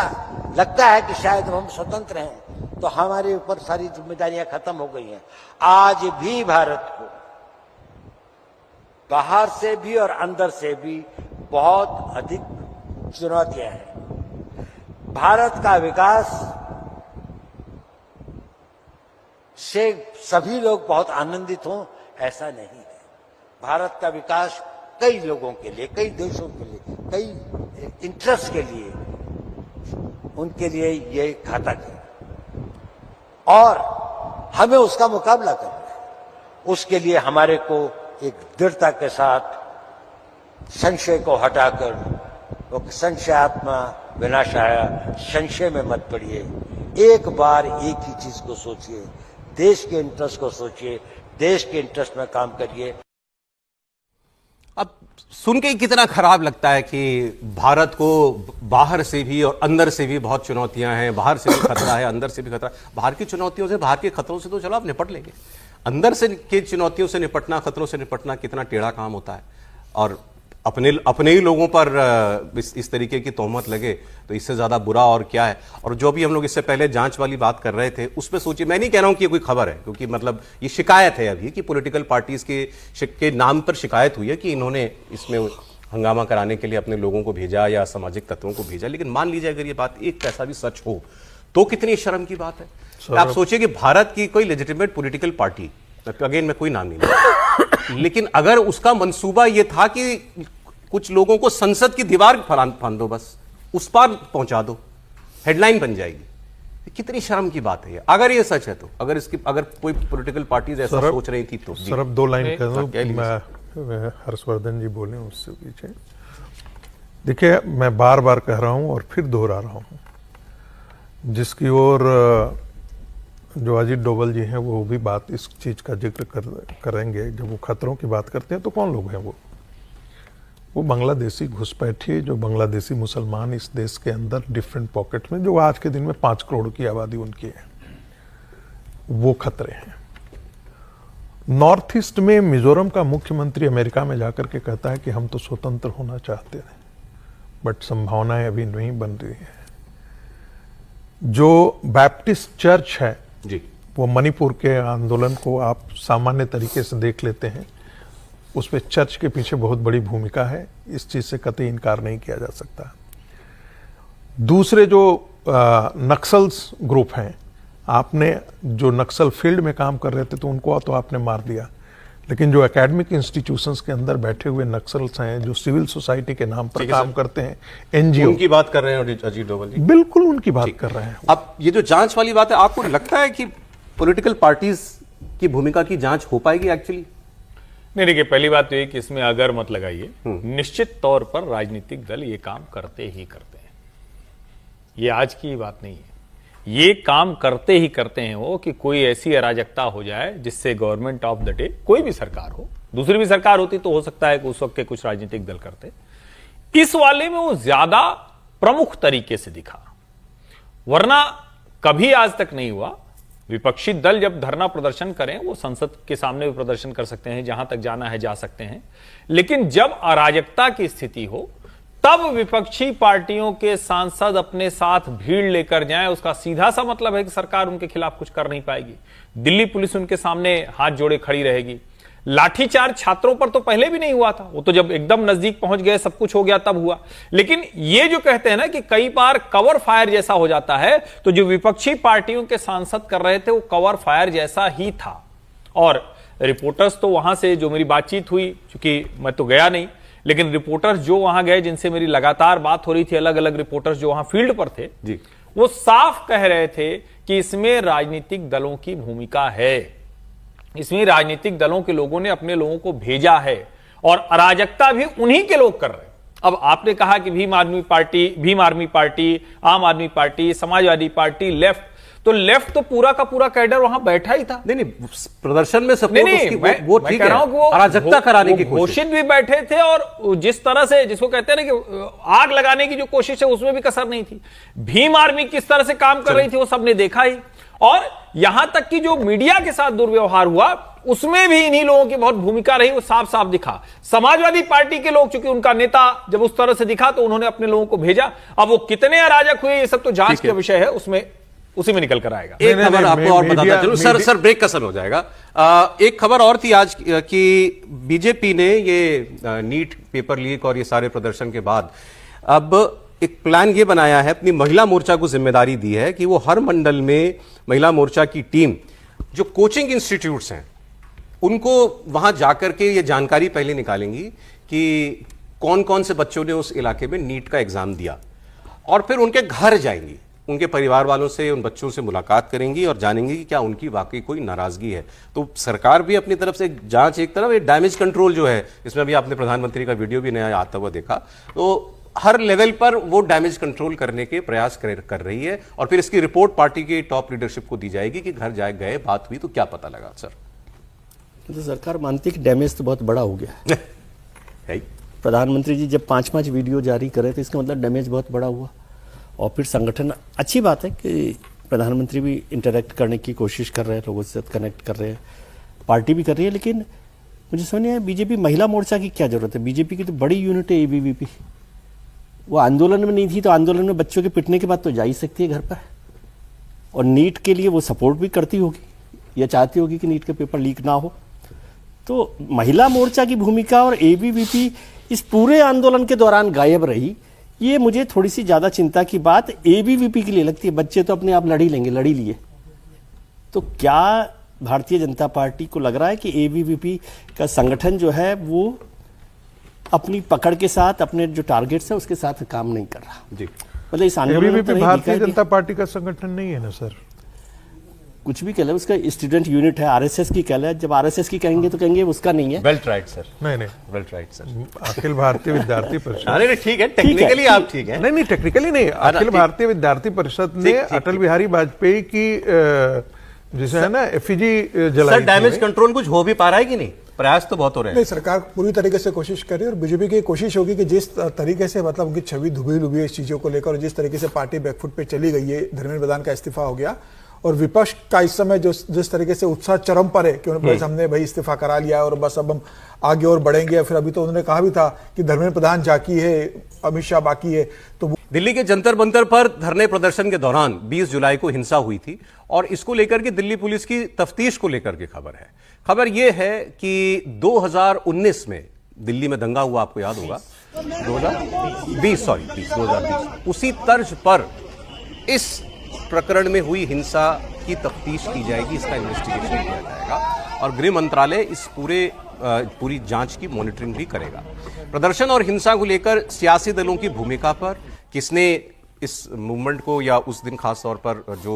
लगता है कि शायद हम स्वतंत्र हैं तो हमारे ऊपर सारी जिम्मेदारियां खत्म हो गई हैं। आज भी भारत को बाहर से भी और अंदर से भी बहुत अधिक चुनौतियां हैं। भारत का विकास से सभी लोग बहुत आनंदित हों ऐसा नहीं है। भारत का विकास कई लोगों के लिए, कई देशों के लिए, कई इंटरेस्ट के लिए, उनके लिए ये घातक है और हमें उसका मुकाबला करना है। उसके लिए हमारे को एक दृढ़ता के साथ संशय को हटाकर, संशयात्मा विनाशाय, संशय में मत पड़िए। एक बार एक ही चीज को सोचिए, देश के इंटरेस्ट को सोचिए, देश के इंटरेस्ट में काम करिए। अब सुन के ही कितना खराब लगता है कि भारत को बाहर से भी और अंदर से भी बहुत चुनौतियां हैं, बाहर से भी खतरा है, अंदर से भी खतरा। बाहर की चुनौतियों से, बाहर के खतरों से तो चलो आप निपट लेंगे, अंदर से के चुनौतियों से निपटना, खतरों से निपटना कितना टेढ़ा काम होता है। और अपने ही लोगों पर इस तरीके की तोहमत लगे तो इससे ज्यादा बुरा और क्या है। और जो भी हम लोग इससे पहले जांच वाली बात कर रहे थे उसमें सोचिए, मैं नहीं कह रहा हूं कि ये कोई खबर है, क्योंकि मतलब ये शिकायत है अभी कि पॉलिटिकल पार्टीज के नाम पर शिकायत हुई है कि इन्होंने इसमें हंगामा कराने के लिए अपने लोगों को भेजा या सामाजिक तत्वों को भेजा। लेकिन मान लीजिए अगर ये बात एक पैसा भी सच हो तो कितनी शर्म की बात है। आप सोचिए कि भारत की कोई लेजिटिमेट पॉलिटिकल पार्टी, अगेन मैं कोई नाम नहीं लूंगा, लेकिन अगर उसका मंसूबा यह था कि कुछ लोगों को संसद की दीवार फांद दो, बस उस पार पहुंचा दो, हेडलाइन बन जाएगी। कितनी शर्म की बात है ये, अगर ये सच है तो। अगर कोई पॉलिटिकल पार्टीज ऐसा सोच रही थी तो सर अब 2 लाइन कह दूं, मैं हर्षवर्धन जी बोले उससे पीछे। देखिए मैं बार बार कह रहा हूं और फिर दोहरा रहा हूं, जिसकी ओर जो अजीत डोभाल जी हैं वो भी बात इस चीज का जिक्र करेंगे। जब वो खतरों की बात करते हैं तो कौन लोग हैं वो बांग्लादेशी घुसपैठिए, जो बांग्लादेशी मुसलमान इस देश के अंदर डिफरेंट पॉकेट में, जो आज के दिन में 5 करोड़ की आबादी उनकी है, वो खतरे हैं। नॉर्थ ईस्ट में मिजोरम का मुख्यमंत्री अमेरिका में जाकर के कहता है कि हम तो स्वतंत्र होना चाहते हैं, बट संभावनाएं अभी नहीं बन रही है। जो बैप्टिस्ट चर्च है जी, वो मणिपुर के आंदोलन को आप सामान्य तरीके से देख लेते हैं, उसमें चर्च के पीछे बहुत बड़ी भूमिका है, इस चीज से कतई इनकार नहीं किया जा सकता। दूसरे जो नक्सल्स ग्रुप हैं, आपने जो नक्सल फील्ड में काम कर रहे थे तो उनको तो आपने मार दिया, लेकिन जो एकेडमिक इंस्टीट्यूशंस के अंदर बैठे हुए नक्सल्स हैं, जो सिविल सोसाइटी के नाम पर काम करते हैं, एनजीओ, उनकी बात कर रहे हैं अजीत डोभाल जी? बिल्कुल उनकी बात कर रहे हैं। अब ये जो जांच वाली बात है, आपको लगता है कि पॉलिटिकल पार्टीज की भूमिका की जांच हो पाएगी एक्चुअली? नहीं, देखिए पहली बात तो ये कि इसमें अगर मत लगाइए, निश्चित तौर पर राजनीतिक दल ये काम करते ही करते हैं। ये आज की बात नहीं है, ये काम करते ही करते हैं वो कि कोई ऐसी अराजकता हो जाए जिससे गवर्नमेंट ऑफ द डे, कोई भी सरकार हो, दूसरी भी सरकार होती तो हो सकता है कि उस वक्त के कुछ राजनीतिक दल करते, इस वाले में वो ज्यादा प्रमुख तरीके से दिखा, वरना कभी आज तक नहीं हुआ। विपक्षी दल जब धरना प्रदर्शन करें, वो संसद के सामने भी प्रदर्शन कर सकते हैं, जहां तक जाना है जा सकते हैं, लेकिन जब अराजकता की स्थिति हो तब विपक्षी पार्टियों के सांसद अपने साथ भीड़ लेकर जाएं, उसका सीधा सा मतलब है कि सरकार उनके खिलाफ कुछ कर नहीं पाएगी। दिल्ली पुलिस उनके सामने हाथ जोड़े खड़ी रहेगी। लाठीचार्ज छात्रों पर तो पहले भी नहीं हुआ था, वो तो जब एकदम नजदीक पहुंच गए, सब कुछ हो गया, तब हुआ। लेकिन ये जो कहते हैं ना कि कई बार कवर फायर जैसा हो जाता है, तो जो विपक्षी पार्टियों के सांसद कर रहे थे वो कवर फायर जैसा ही था। और रिपोर्टर्स तो वहां से जो मेरी बातचीत हुई, चूंकि मैं तो गया नहीं, लेकिन रिपोर्टर्स जो वहां गए, जिनसे मेरी लगातार बात हो रही थी, अलग अलग रिपोर्टर्स जो वहां फील्ड पर थे जी, वो साफ कह रहे थे कि इसमें राजनीतिक दलों की भूमिका है, इसमें राजनीतिक दलों के लोगों ने अपने लोगों को भेजा है और अराजकता भी उन्हीं के लोग कर रहे हैं। अब आपने कहा कि भीम आर्मी पार्टी, आम आदमी पार्टी, समाजवादी पार्टी, लेफ्ट, तो लेफ्ट तो पूरा का पूरा कैडर वहां बैठा ही था। नहीं, प्रदर्शन में सपोर्ट नहीं, वो ठीक है, अराजकता कराने की कोशिश, घोषित भी बैठे थे, और जिस तरह से, जिसको कहते हैं ना कि आग लगाने की जो कोशिश है, उसमें भी कसर नहीं थी। भीम आर्मी किस तरह से काम कर रही थी वो सबने देखा ही, और यहां तक कि जो मीडिया के साथ दुर्व्यवहार हुआ उसमें भी इन्हीं लोगों की बहुत भूमिका रही, वो साफ साफ दिखा। समाजवादी पार्टी के लोग, चूंकि उनका नेता जब उस तरह से दिखा तो उन्होंने अपने लोगों को भेजा। अब वो कितने अराजक हुए ये सब तो जांच का विषय है, उसमें उसी में निकल कर आएगा। एक खबर आपको और बताता चलूं, सर ब्रेक का समय हो जाएगा। एक खबर और थी आज कि बीजेपी ने ये नीट पेपर लीक और ये सारे प्रदर्शन के बाद अब एक प्लान ये बनाया है, अपनी महिला मोर्चा को जिम्मेदारी दी है कि वो हर मंडल में महिला मोर्चा की टीम, जो कोचिंग इंस्टीट्यूट्स हैं, उनको वहां जाकर के ये जानकारी पहले निकालेंगी कि कौन कौन से बच्चों ने उस इलाके में नीट का एग्जाम दिया, और फिर उनके घर जाएंगी, उनके परिवार वालों से, उन बच्चों से मुलाकात करेंगी और जानेंगी कि क्या उनकी वाकई कोई नाराजगी है। तो सरकार भी अपनी तरफ से जांच, एक तरफ ये डैमेज कंट्रोल जो है, इसमें भी आपने प्रधानमंत्री का वीडियो भी नया आता हुआ देखा, तो हर लेवल पर वो डैमेज कंट्रोल करने के प्रयास कर रही है, और फिर इसकी रिपोर्ट पार्टी की टॉप लीडरशिप को दी जाएगी कि घर जाए गए, बात हुई तो क्या पता लगा। सर तो सरकार मानती है कि डैमेज तो बहुत बड़ा हो गया प्रधानमंत्री जी जब 5-5 वीडियो जारी करे तो इसका मतलब डैमेज बहुत बड़ा हुआ। और फिर संगठन, अच्छी बात है कि प्रधानमंत्री भी इंटरेक्ट करने की कोशिश कर रहे हैं, लोगों से कनेक्ट कर रहे हैं, पार्टी भी कर रही है, लेकिन मुझे समझ नहीं आया बीजेपी महिला मोर्चा की क्या जरूरत है। बीजेपी की तो बड़ी यूनिट है एबीवीपी, वो आंदोलन में नहीं थी तो आंदोलन में बच्चों के पिटने के बाद तो जा ही सकती है घर पर, और नीट के लिए वो सपोर्ट भी करती होगी या चाहती होगी कि नीट का पेपर लीक ना हो। तो महिला मोर्चा की भूमिका और एबीवीपी इस पूरे आंदोलन के दौरान गायब रही, ये मुझे थोड़ी सी ज्यादा चिंता की बात एबीवीपी के लिए लगती है। बच्चे तो अपने आप लड़ ही लेंगे, लड़ ही लिए। तो क्या भारतीय जनता पार्टी को लग रहा है कि एबीवीपी का संगठन जो है वो अपनी पकड़ के साथ, अपने जो टारगेट्स है उसके साथ काम नहीं कर रहा? जी, मतलब इस आंदोलन में तो एबीवीपी नहीं भारतीय दिखा कि- जनता पार्टी का संगठन नहीं है ना सर। कुछ भी कह ले, उसका स्टूडेंट यूनिट है, आरएसएस की कह ले। जब आरएसएस की कहेंगे तो कहेंगे उसका नहीं है। वेल ट्राइड सर, नहीं well tried sir. Akhil Bharatiya विद्यार्थी परिषद, अरे ठीक है, टेक्निकली आप ठीक है। नहीं टेक्निकली नहीं, अखिल भारतीय विद्यार्थी परिषद ने अटल बिहारी वाजपेयी की जिसे है ना एफिजी जलाई सर डैमेज कंट्रोल कुछ हो भी पा रहा है कि नहीं? प्रयास तो बहुत हो रहे हैं। नहीं, सरकार पूरी तरीके से कोशिश कर रही है और बीजेपी की कोशिश होगी कि जिस तरीके से मतलब उनकी छवि धुबी लुबी है इस चीजों को लेकर, और जिस तरीके से पार्टी बैकफुट पे चली गई है, धर्मेंद्र प्रधान का इस्तीफा हो गया और विपक्ष का इस समय जो जिस तरीके से उत्साह चरम पर है कि हमने भाई इस्तीफा करा लिया और बस अब हम आगे और बढ़ेंगे। फिर अभी तो उन्होंने कहा भी था कि धर्मेंद्र प्रधान जाकी है, अमित शाह बाकी है। तो दिल्ली के जंतर मंतर पर धरने प्रदर्शन के दौरान 20 जुलाई को हिंसा हुई थी और इसको लेकर के दिल्ली पुलिस की तफ्तीश को लेकर के खबर है। खबर यह है कि 2019 में दिल्ली में दंगा हुआ, आपको याद होगा, 2020 उसी तर्ज पर इस प्रकरण में हुई हिंसा की तफ्तीश की जाएगी, इसका इन्वेस्टिगेशन किया जाएगा और गृह मंत्रालय इस पूरी जांच की मॉनिटरिंग भी करेगा। प्रदर्शन और हिंसा को लेकर सियासी दलों की भूमिका पर, किसने इस मूवमेंट को या उस दिन खास तौर पर जो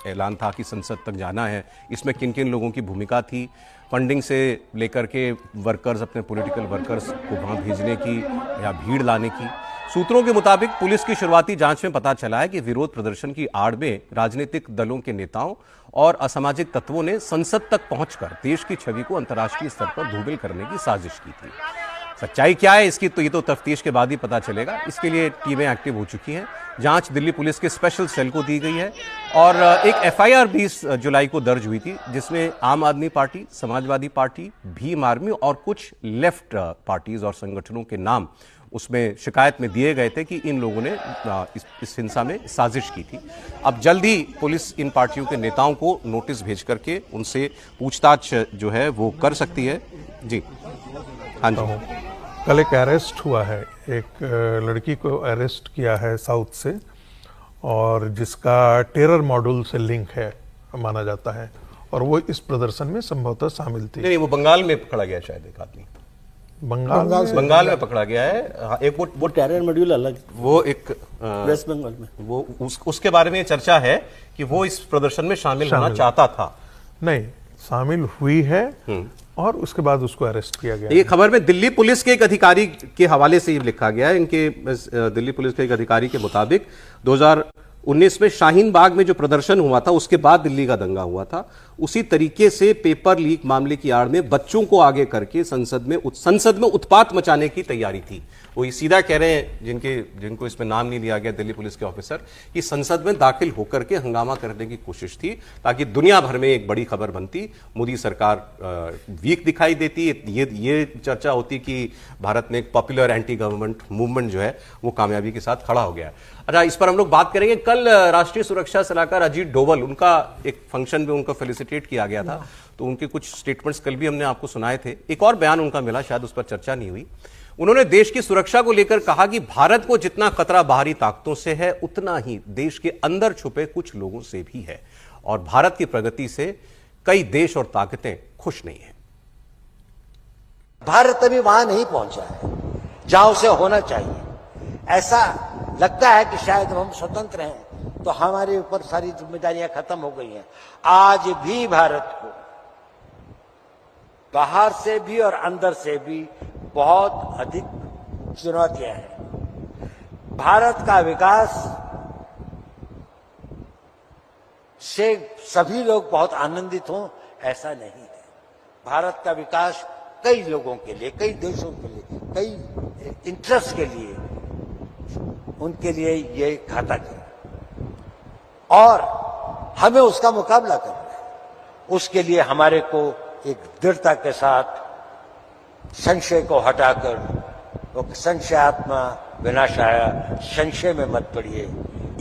ऐलान था कि संसद तक जाना है, इसमें किन किन लोगों की भूमिका थी, फंडिंग से लेकर के वर्कर्स, अपने पॉलिटिकल वर्कर्स को वहां भेजने की या भीड़ लाने की। सूत्रों के मुताबिक पुलिस की शुरुआती जांच में पता चला है कि विरोध प्रदर्शन की आड़ में राजनीतिक दलों के नेताओं और असामाजिक तत्वों ने संसद तक पहुंचकर देश की छवि को अंतर्राष्ट्रीय स्तर पर धूमिल करने की साजिश की थी। सच्चाई क्या है इसकी, तो ये तो तफ्तीश के बाद ही पता चलेगा। इसके लिए टीमें एक्टिव हो चुकी हैं। जांच दिल्ली पुलिस के स्पेशल सेल को दी गई है और एक एफआईआर 20 जुलाई को दर्ज हुई थी जिसमें आम आदमी party, Samajwadi party, Bhim army और कुछ लेफ्ट पार्टीज और संगठनों के नाम उसमें शिकायत में दिए गए थे कि इन लोगों ने इस हिंसा में साजिश की थी। अब जल्द ही पुलिस इन पार्टियों के नेताओं को नोटिस भेज करके उनसे पूछताछ जो है वो कर सकती है। जी हाँ जी, कल एक अरेस्ट हुआ है, एक लड़की को अरेस्ट किया है साउथ से और जिसका टेरर मॉड्यूल से लिंक है माना जाता है और वो इस प्रदर्शन में संभवतः शामिल थी। नहीं, वो बंगाल में पकड़ा गया शायद एक आदमी, बंगाल में पकड़ा गया है। एक वो टेरर मॉड्यूल अलग, वो एक वेस्ट बंगाल में वो उसके बारे में चर्चा है कि वो इस प्रदर्शन में शामिल होना चाहता था। नहीं, शामिल हुई है और उसके बाद उसको अरेस्ट किया गया। ये खबर में दिल्ली पुलिस के एक अधिकारी के हवाले से ये लिखा गया है। इनके दिल्ली पुलिस के एक अधिकारी के मुताबिक 2019 में शाहीन बाग में जो प्रदर्शन हुआ था उसके बाद दिल्ली का दंगा हुआ था, उसी तरीके से पेपर लीक मामले की आड़ में बच्चों को आगे करके संसद में उत्पात मचाने की तैयारी थी। वो सीधा कह रहे हैं जिनको इसमें नाम नहीं लिया गया, दिल्ली पुलिस के ऑफिसर, कि संसद में दाखिल होकर के हंगामा करने की कोशिश थी ताकि दुनिया भर में एक बड़ी खबर बनती, मोदी सरकार वीक दिखाई देती, ये चर्चा होती कि भारत में एक पॉपुलर एंटी गवर्नमेंट मूवमेंट जो है वो कामयाबी के साथ खड़ा हो गया है। अच्छा, इस पर हम लोग बात करेंगे। कल राष्ट्रीय सुरक्षा सलाहकार अजीत डोवल, उनका एक फंक्शन में उनको फेलिसिटेट किया गया था, तो उनके कुछ स्टेटमेंट्स कल भी हमने आपको सुनाए थे। एक और बयान उनका मिला, शायद उस पर चर्चा नहीं हुई। उन्होंने देश की सुरक्षा को लेकर कहा कि भारत को जितना खतरा बाहरी ताकतों से है उतना ही देश के अंदर छुपे कुछ लोगों से भी है और भारत की प्रगति से कई देश और ताकतें खुश नहीं है। भारत अभी वहां नहीं पहुंचा है जहां उसे होना चाहिए। ऐसा लगता है कि शायद हम स्वतंत्र हैं तो हमारे ऊपर सारी जिम्मेदारियां खत्म हो गई हैं। आज भी भारत को बाहर से भी और अंदर से भी बहुत अधिक चुनौतियां हैं। भारत का विकास से सभी लोग बहुत आनंदित हों ऐसा नहीं है। भारत का विकास कई लोगों के लिए, कई देशों के लिए, कई इंटरेस्ट के लिए, उनके लिए ये घातक है और हमें उसका मुकाबला करना है। उसके लिए हमारे को एक दृढ़ता के साथ संशय को हटाकर, वो संशयात्मा विनाशाय, संशय में मत पड़िए।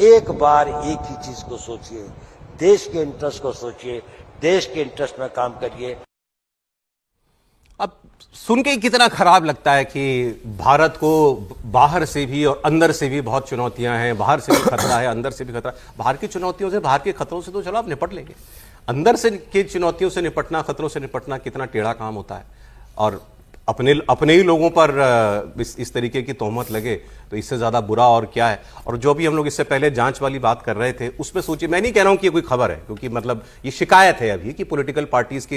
एक बार एक ही चीज को सोचिए, देश के इंटरेस्ट को सोचिए, देश के इंटरेस्ट में काम करिए। अब सुन के ही कितना खराब लगता है कि भारत को बाहर से भी और अंदर से भी बहुत चुनौतियां हैं। बाहर से भी खतरा है, अंदर से भी खतरा। बाहर की चुनौतियों से, बाहर के खतरों से तो चलो आप निपट लेंगे, अंदर से के चुनौतियों से निपटना, खतरों से निपटना कितना टेढ़ा काम होता है। और अपने ही लोगों पर इस तरीके की तोहमत लगे तो इससे ज्यादा बुरा और क्या है। और जो भी हम लोग इससे पहले जांच वाली बात कर रहे थे उसमें सोचिए, मैं नहीं कह रहा हूं कि ये कोई खबर है, क्योंकि मतलब ये शिकायत है अभी कि पॉलिटिकल पार्टीज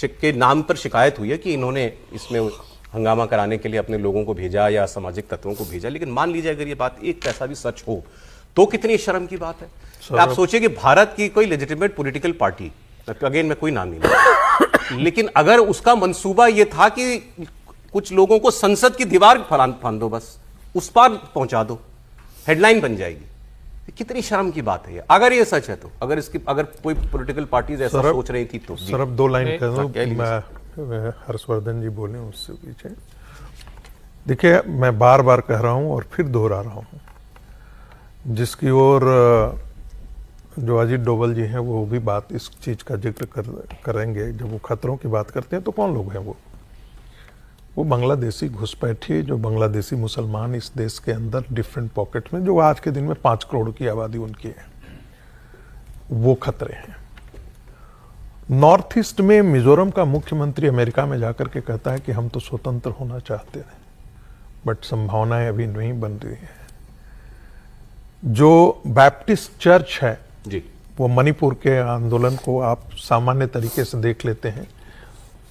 के नाम पर शिकायत हुई है कि इन्होंने इसमें हंगामा कराने के लिए अपने लोगों को भेजा या सामाजिक तत्वों को भेजा। लेकिन मान लीजिए अगर ये बात एक पैसा भी सच हो तो कितनी शर्म की बात है। आप सोचिए कि भारत की कोई लेजिटिमेट पॉलिटिकल पार्टी, अगेन मैं कोई नाम नहीं लूंगा, लेकिन अगर उसका मंसूबा यह था कि कुछ लोगों को संसद की दीवार फांद दो, बस उस पार पहुंचा दो, हेडलाइन बन जाएगी। कितनी शर्म की बात है ये, अगर ये सच है तो। अगर कोई पॉलिटिकल पार्टीज ऐसा सोच रही थी तो सर अब 2 लाइन कह दूं, मैं हर्षवर्धन जी बोले उससे पीछे। देखिए, मैं बार बार कह रहा हूं और फिर दोहरा रहा हूं, जिसकी ओर जो अजीत डोभाल जी हैं वो भी बात इस चीज का जिक्र करेंगे। जब वो खतरों की बात करते हैं तो कौन लोग हैं वो बांग्लादेशी घुसपैठिए, जो बांग्लादेशी मुसलमान इस देश के अंदर डिफरेंट पॉकेट में, जो आज के दिन में 5 करोड़ की आबादी उनकी है, वो खतरे हैं। नॉर्थ ईस्ट में मिजोरम का मुख्यमंत्री अमेरिका में जाकर के कहता है कि हम तो स्वतंत्र होना चाहते हैं, बट संभावनाएं अभी नहीं बन रही हैं। जो बैप्टिस्ट चर्च है जी, वो मणिपुर के आंदोलन को आप सामान्य तरीके से देख लेते हैं,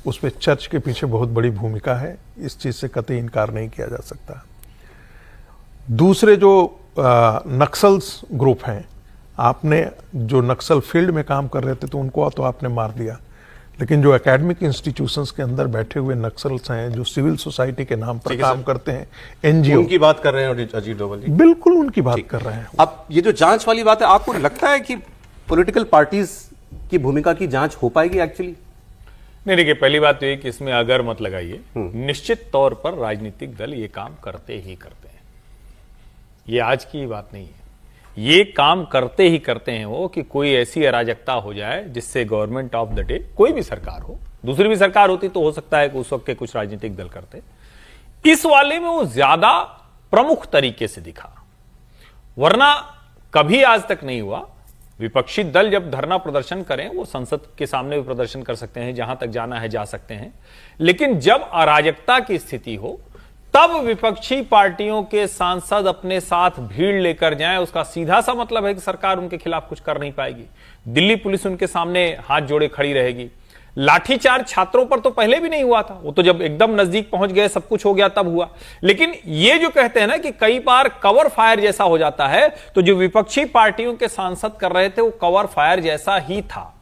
उसमें चर्च के पीछे बहुत बड़ी भूमिका है, इस चीज से कतई इनकार नहीं किया जा सकता। दूसरे जो नक्सल्स ग्रुप हैं, आपने जो नक्सल फील्ड में काम कर रहे थे तो उनको तो आपने मार दिया, लेकिन जो एकेडमिक इंस्टीट्यूशंस के अंदर बैठे हुए नक्सल्स हैं, जो सिविल सोसाइटी के नाम पर काम करते हैं, एनजीओ, उनकी बात कर रहे हैं अजीत डोभाल जी। बिल्कुल उनकी बात कर रहे हैं। अब ये जो जांच वाली बात है, आपको लगता है कि पॉलिटिकल पार्टीज की भूमिका की जांच हो पाएगी एक्चुअली? नहीं, देखिए, पहली बात तो ये कि इसमें अगर मत लगाइए। निश्चित तौर पर राजनीतिक दल ये काम करते ही करते हैं, ये आज की बात नहीं है। ये काम करते ही करते हैं वो कि कोई ऐसी अराजकता हो जाए जिससे गवर्नमेंट ऑफ द डे, कोई भी सरकार हो, दूसरी भी सरकार होती तो हो सकता है कि उस वक्त के कुछ राजनीतिक दल करते, इस वाले में वो ज्यादा प्रमुख तरीके से दिखा, वरना कभी आज तक नहीं हुआ। विपक्षी दल जब धरना प्रदर्शन करें, वो संसद के सामने भी प्रदर्शन कर सकते हैं, जहां तक जाना है जा सकते हैं, लेकिन जब अराजकता की स्थिति हो तब विपक्षी पार्टियों के सांसद अपने साथ भीड़ लेकर जाएं, उसका सीधा सा मतलब है कि सरकार उनके खिलाफ कुछ कर नहीं पाएगी। दिल्ली पुलिस उनके सामने हाथ जोड़े खड़ी रहेगी। लाठीचार्ज छात्रों पर तो पहले भी नहीं हुआ था, वो तो जब एकदम नजदीक पहुंच गए, सब कुछ हो गया, तब हुआ। लेकिन ये जो कहते हैं ना कि कई बार कवर फायर जैसा हो जाता है, तो जो विपक्षी पार्टियों के सांसद कर रहे थे वो कवर फायर जैसा ही था।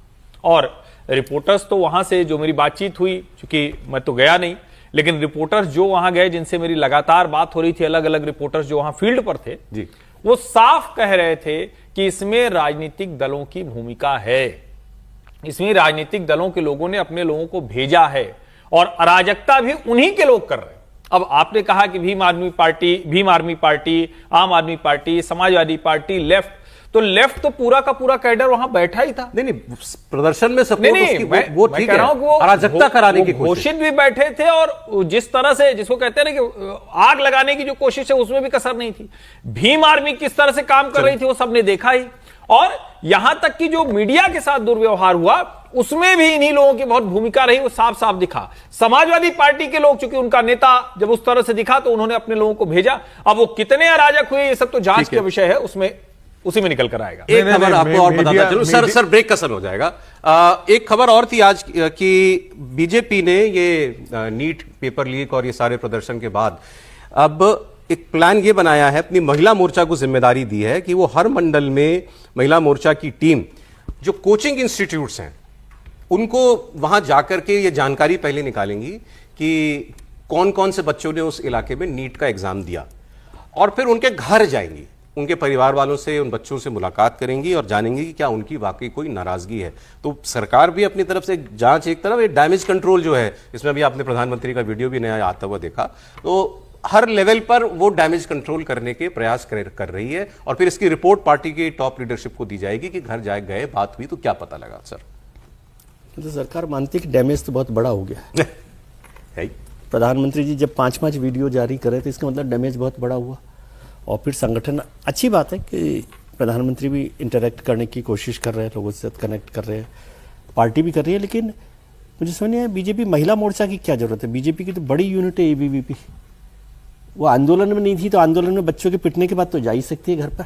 और रिपोर्टर्स तो वहां से जो मेरी बातचीत हुई, चूंकि मैं तो गया नहीं, लेकिन रिपोर्टर्स जो वहां गए, जिनसे मेरी लगातार बात हो रही थी, अलग अलग रिपोर्टर्स जो वहां फील्ड पर थे जी, वो साफ कह रहे थे कि इसमें राजनीतिक दलों की भूमिका है, इसमें राजनीतिक दलों के लोगों ने अपने लोगों को भेजा है और अराजकता भी उन्हीं के लोग कर रहे हैं। अब आपने कहा कि भीम आर्मी पार्टी, आम आदमी पार्टी, समाजवादी पार्टी, लेफ्ट, तो लेफ्ट तो पूरा का पूरा कैडर वहां बैठा ही था। नहीं, प्रदर्शन में सपोर्ट नहीं, वो ठीक है, अराजकता कराने की कोशिश, घोषित भी बैठे थे, और जिस तरह से, जिसको कहते हैं ना कि आग लगाने की जो कोशिश है, उसमें भी कसर नहीं थी। भीम आर्मी किस तरह से काम कर रही थी वो सबने देखा ही, और यहां तक कि जो मीडिया के साथ दुर्व्यवहार हुआ उसमें भी इन्हीं लोगों की बहुत भूमिका रही, वो साफ साफ दिखा। समाजवादी पार्टी के लोग, चूंकि उनका नेता जब उस तरह से दिखा तो उन्होंने अपने लोगों को भेजा। अब वो कितने अराजक हुए, ये सब तो जांच का विषय है, उसमें उसी में निकल कर आएगा। एक खबर आपको और बताता चलूं, सर ब्रेक का समय हो जाएगा। एक खबर और थी आज कि बीजेपी ने ये नीट पेपर लीक और ये सारे प्रदर्शन के बाद अब एक प्लान ये बनाया है, अपनी महिला मोर्चा को जिम्मेदारी दी है कि वो हर मंडल में महिला मोर्चा की टीम, जो कोचिंग इंस्टीट्यूट्स हैं, उनको वहां जाकर के ये जानकारी पहले निकालेंगी कि कौन कौन से बच्चों ने उस इलाके में नीट का एग्जाम दिया, और फिर उनके घर जाएंगी, उनके परिवार वालों से, उन बच्चों से मुलाकात करेंगी और जानेंगी कि क्या उनकी वाकई कोई नाराजगी है। तो सरकार भी अपनी तरफ से जांच, एक तरफ डैमेज कंट्रोल जो है, इसमें भी आपने प्रधानमंत्री का वीडियो भी नया आता हुआ देखा, तो हर लेवल पर वो डैमेज कंट्रोल करने के प्रयास कर रही है, और फिर इसकी रिपोर्ट पार्टी की टॉप लीडरशिप को दी जाएगी कि घर जाए गए, बात हुई तो क्या पता लगा। सर तो सरकार मानती है कि डैमेज तो बहुत बड़ा हो गया है ही। प्रधानमंत्री जी जब 5-5 वीडियो जारी करे तो इसका मतलब डैमेज बहुत बड़ा हुआ। और फिर संगठन, अच्छी बात है कि प्रधानमंत्री भी इंटरेक्ट करने की कोशिश कर रहे हैं, लोगों से कनेक्ट कर रहे हैं, पार्टी भी कर रही है, लेकिन मुझे समझ नहीं आया बीजेपी महिला मोर्चा की क्या जरूरत है। बीजेपी की तो बड़ी यूनिट है एबीवीपी, वो आंदोलन में नहीं थी तो आंदोलन में बच्चों के पिटने के बाद तो जा ही सकती है घर पर,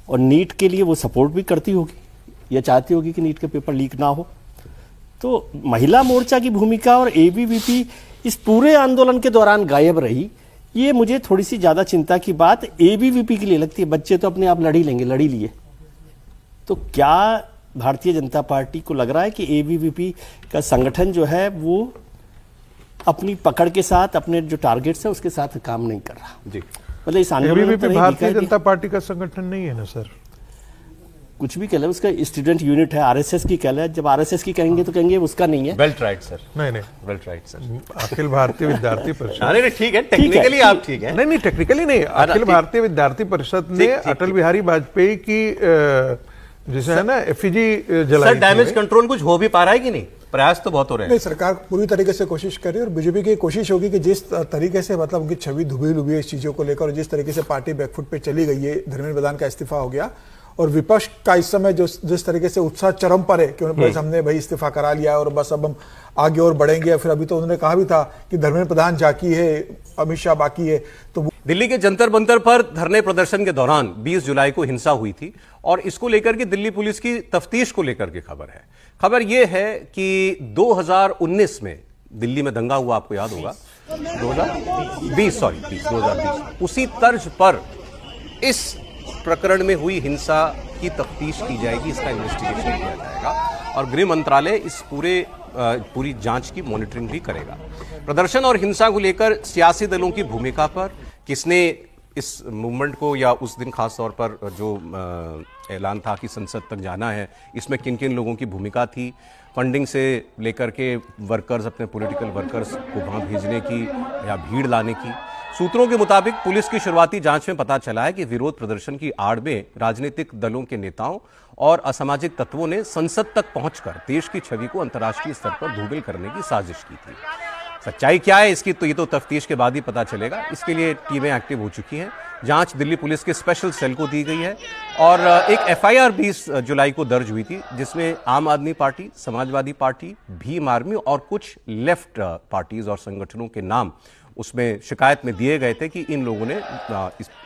और नीट के लिए वो सपोर्ट भी करती होगी या चाहती होगी कि नीट का पेपर लीक ना हो। तो महिला मोर्चा की भूमिका और एबीवीपी इस पूरे आंदोलन के दौरान गायब रही, ये मुझे थोड़ी सी ज़्यादा चिंता की बात एबीवीपी के लिए लगती है। बच्चे तो अपने आप लड़ ही लेंगे, लड़ ही लिए। तो क्या भारतीय जनता पार्टी को लग रहा है कि एबीवीपी का संगठन जो है वो अपनी पकड़ के साथ, अपने जो टारगेट्स है उसके साथ काम नहीं कर रहा? जी, मतलब इस आंदोलन में एबीवीपी भारतीय जनता पार्टी का संगठन नहीं है ना सर। कुछ भी कह ले, उसका स्टूडेंट यूनिट है, आरएसएस की कह ले। जब आरएसएस की कहेंगे तो कहेंगे उसका नहीं है। वेल ट्राइड सर, नहीं well tried sir. Akhil Bharatiya विद्यार्थी परिषद, नहीं ठीक है, टेक्निकली आप ठीक है। नहीं टेक्निकली नहीं, अखिल भारतीय विद्यार्थी परिषद ने अटल बिहारी वाजपेयी की जिसे है ना एफिजी जलाई। सर डैमेज कंट्रोल कुछ हो भी पा रहा है कि नहीं? प्रयास तो बहुत हो रहे हैं। नहीं, सरकार पूरी तरीके से कोशिश कर रही है, और बीजेपी की कोशिश होगी कि जिस तरीके से मतलब उनकी छवि धुबी लुबी है इस चीजों को लेकर, और जिस तरीके से पार्टी बैकफुट पे चली गई है, धर्मेंद्र प्रधान का इस्तीफा हो गया, और विपक्ष का इस समय जो जिस तरीके से उत्साह चरम पर है कि बस हमने भाई इस्तीफा करा लिया और बस अब हम आगे और बढ़ेंगे। फिर अभी तो उन्होंने कहा भी था कि धर्मेंद्र प्रधान बाकी है, अमित शाह बाकी है। तो दिल्ली के जंतर मंतर पर धरने प्रदर्शन के दौरान 20 जुलाई को हिंसा हुई थी, और इसको लेकर के दिल्ली पुलिस की तफ्तीश को लेकर के खबर है। खबर यह है कि 2019 में दिल्ली में दंगा हुआ, आपको याद होगा, 2020 उसी तर्ज पर इस प्रकरण में हुई हिंसा की तफ्तीश की जाएगी, इसका इन्वेस्टिगेशन किया जाएगा, और गृह मंत्रालय इस पूरी जांच की मॉनिटरिंग भी करेगा। प्रदर्शन और हिंसा को लेकर सियासी दलों की भूमिका पर, किसने इस मूवमेंट को, या उस दिन खास तौर पर जो ऐलान था कि संसद तक जाना है, इसमें किन किन लोगों की भूमिका थी, फंडिंग से लेकर के वर्कर्स, अपने पॉलिटिकल वर्कर्स को वहां भेजने की या भीड़ लाने की। सूत्रों के मुताबिक पुलिस की शुरुआती जांच में पता चला है कि विरोध प्रदर्शन की आड़ में राजनीतिक दलों के नेताओं और असामाजिक तत्वों ने संसद तक पहुंचकर देश की छवि को अंतर्राष्ट्रीय स्तर पर धूमिल करने की साजिश की थी। सच्चाई क्या है इसकी, तो ये तो तफ्तीश के बाद ही पता चलेगा। इसके लिए टीमें एक्टिव हो चुकी हैं। जांच दिल्ली पुलिस के स्पेशल सेल को दी गई है, और एक एफआईआर 20 जुलाई को दर्ज हुई थी, जिसमें आम आदमी party, Samajwadi party, Bhim army और कुछ लेफ्ट पार्टीज और संगठनों के नाम उसमें शिकायत में दिए गए थे कि इन लोगों ने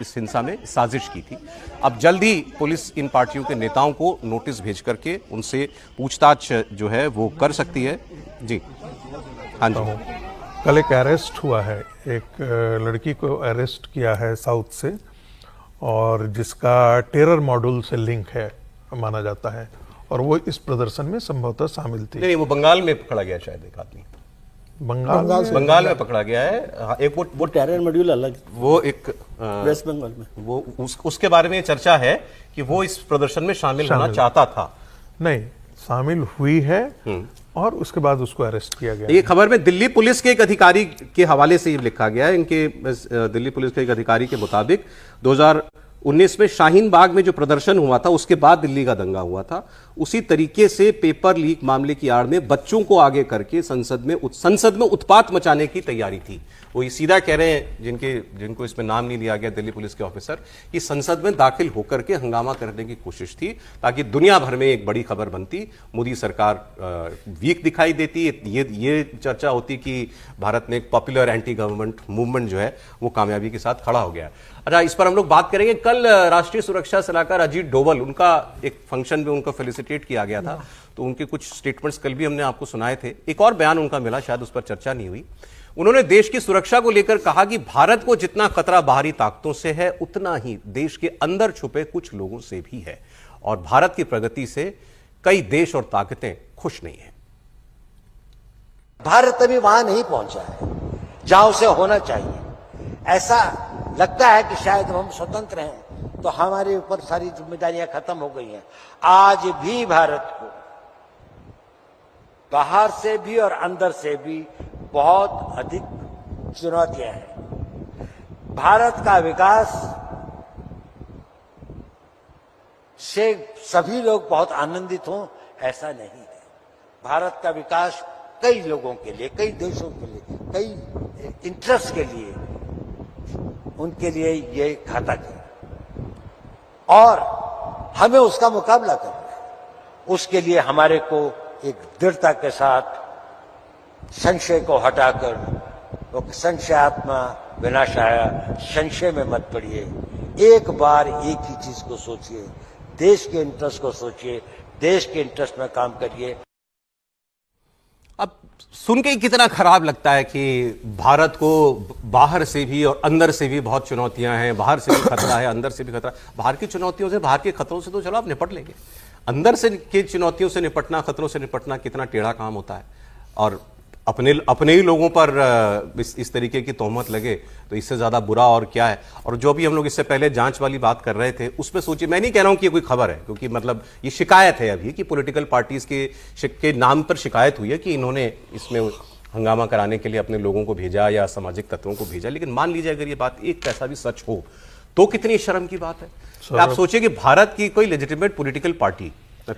इस हिंसा में साजिश की थी। अब जल्द ही पुलिस इन पार्टियों के नेताओं को नोटिस भेज करके उनसे पूछताछ जो है वो कर सकती है। जी हाँ जी, कल एक अरेस्ट हुआ है, एक लड़की को अरेस्ट किया है साउथ से, और जिसका टेरर मॉड्यूल से लिंक है माना जाता है, और वो इस प्रदर्शन में संभवतः शामिल थी। नहीं, वो बंगाल में पकड़ा गया, शायद एक आदमी बंगाल में पकड़ा गया है। हाँ, एक वो टेरर मॉड्यूल अलग, वो एक वेस्ट बंगाल में, वो उसके बारे में चर्चा है कि वो इस प्रदर्शन में शामिल होना चाहता था। नहीं, शामिल हुई है, और उसके बाद उसको अरेस्ट किया गया। ये खबर में दिल्ली पुलिस के एक अधिकारी के हवाले से ये लिखा गया है। इनके दिल्ली पुलिस के एक अधिकारी के मुताबिक 2019 में शाहीन बाग में जो प्रदर्शन हुआ था, उसके बाद दिल्ली का दंगा हुआ था, उसी तरीके से पेपर लीक मामले की आड़ में बच्चों को आगे करके संसद में उत्पात मचाने की तैयारी थी। वो ये सीधा कह रहे हैं, जिनको इसमें नाम नहीं लिया गया, दिल्ली पुलिस के ऑफिसर, कि संसद में दाखिल होकर के हंगामा करने की कोशिश थी, ताकि दुनिया भर में एक बड़ी खबर बनती, मोदी सरकार वीक दिखाई देती, ये चर्चा होती कि भारत में एक पॉपुलर एंटी गवर्नमेंट मूवमेंट जो है वो कामयाबी के साथ खड़ा हो गया। अच्छा, इस पर हम लोग बात करेंगे। कल राष्ट्रीय सुरक्षा सलाहकार अजीत डोभाल, उनका एक फंक्शन में उनको फेलिसिटेट किया गया था, तो उनके कुछ स्टेटमेंट्स कल भी हमने आपको सुनाए थे। एक और बयान उनका मिला, शायद उस पर चर्चा नहीं हुई। उन्होंने देश की सुरक्षा को लेकर कहा कि भारत को जितना खतरा बाहरी ताकतों से है, उतना ही देश के अंदर छुपे कुछ लोगों से भी है, और भारत की प्रगति से कई देश और ताकतें खुश नहीं है। भारत अभी वहां नहीं पहुंचा है जहां उसे होना चाहिए। ऐसा लगता है कि शायद हम स्वतंत्र हैं तो हमारे ऊपर सारी जिम्मेदारियां खत्म हो गई हैं। आज भी भारत को बाहर से भी और अंदर से भी बहुत अधिक चुनौतियां हैं। भारत का विकास से सभी लोग बहुत आनंदित हों ऐसा नहीं है। भारत का विकास कई लोगों के लिए, कई देशों के लिए, कई इंटरेस्ट के लिए, उनके लिए ये घातक है और हमें उसका मुकाबला करना है। उसके लिए हमारे को एक दृढ़ता के साथ संशय को हटाकर, तो संशयात्मा विनाशाय, संशय में मत पड़िए। एक बार एक ही चीज को सोचिए, देश के इंटरेस्ट को सोचिए, देश के इंटरेस्ट में काम करिए। अब सुन के ही कितना खराब लगता है कि भारत को बाहर से भी और अंदर से भी बहुत चुनौतियां हैं। बाहर से भी खतरा है, अंदर से भी खतरा। बाहर की चुनौतियों से, बाहर के खतरों से तो चलो आप निपट लेंगे, अंदर से के चुनौतियों से निपटना, खतरों से निपटना कितना टेढ़ा काम होता है। और अपने ही लोगों पर इस तरीके की तोहमत लगे तो इससे ज्यादा बुरा और क्या है। और जो भी हम लोग इससे पहले जांच वाली बात कर रहे थे उसमें सोचिए, मैं नहीं कह रहा हूं कि ये कोई खबर है, क्योंकि मतलब ये शिकायत है अभी कि पॉलिटिकल पार्टीज के नाम पर शिकायत हुई है कि इन्होंने इसमें हंगामा कराने के लिए अपने लोगों को भेजा या सामाजिक तत्वों को भेजा। लेकिन मान लीजिए अगर ये बात एक पैसा भी सच हो तो कितनी शर्म की बात है। आप सोचिए कि भारत की कोई लेजिटिमेट पॉलिटिकल पार्टी,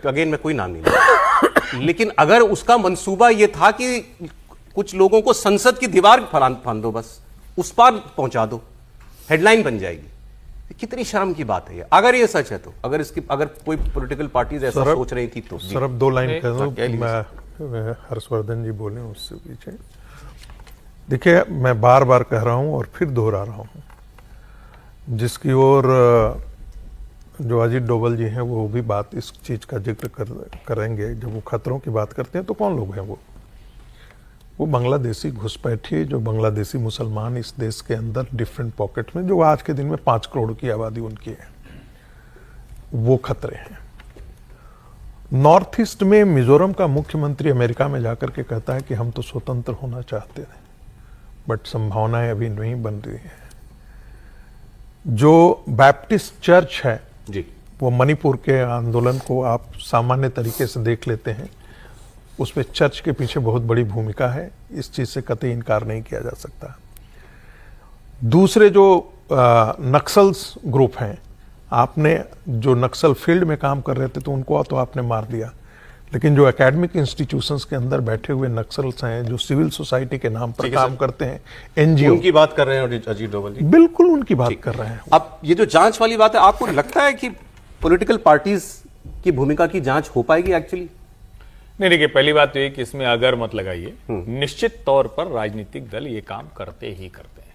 अगेन मैं कोई नाम नहीं लूंगा, लेकिन अगर उसका मंसूबा यह था कि कुछ लोगों को संसद की दीवार फांद दो, बस उस पार पहुंचा दो, हेडलाइन बन जाएगी। कितनी शर्म की बात है ये, अगर ये सच है तो। अगर कोई पॉलिटिकल पार्टीज ऐसा सोच रही थी तो सर अब 2 लाइन कह दूं, मैं हर्षवर्धन जी बोले उससे पीछे। देखिए, मैं बार बार कह रहा हूं और फिर दोहरा रहा हूं, जिसकी ओर जो अजीत डोभाल जी हैं वो भी बात इस चीज का जिक्र करेंगे। जब वो खतरों की बात करते हैं तो कौन लोग हैं वो बांग्लादेशी घुसपैठिए, जो बांग्लादेशी मुसलमान इस देश के अंदर डिफरेंट पॉकेट में, जो आज के दिन में 5 करोड़ की आबादी उनकी है, वो खतरे हैं। नॉर्थ ईस्ट में मिजोरम का मुख्यमंत्री अमेरिका में जाकर के कहता है कि हम तो स्वतंत्र होना चाहते हैं, बट संभावनाएं अभी नहीं बन रही है। जो बैप्टिस्ट चर्च है जी, वो मणिपुर के आंदोलन को आप सामान्य तरीके से देख लेते हैं, उसमें चर्च के पीछे बहुत बड़ी भूमिका है, इस चीज से कतई इनकार नहीं किया जा सकता। दूसरे जो नक्सल्स ग्रुप हैं, आपने जो नक्सल फील्ड में काम कर रहे थे तो उनको तो आपने मार दिया, लेकिन जो एकेडमिक इंस्टीट्यूशंस के अंदर बैठे हुए नक्सल्स हैं, जो सिविल सोसाइटी के नाम पर काम करते हैं, एनजीओ, उनकी बात कर रहे हैं अजीत डोभाल जी? बिल्कुल उनकी बात कर रहे हैं। अब ये जो जांच वाली बात है, आपको लगता है कि पॉलिटिकल पार्टीज की भूमिका की जांच हो पाएगी एक्चुअली? नहीं, देखिए, पहली बात तो ये कि इसमें अगर मत लगाइए। निश्चित तौर पर राजनीतिक दल ये काम करते ही करते हैं,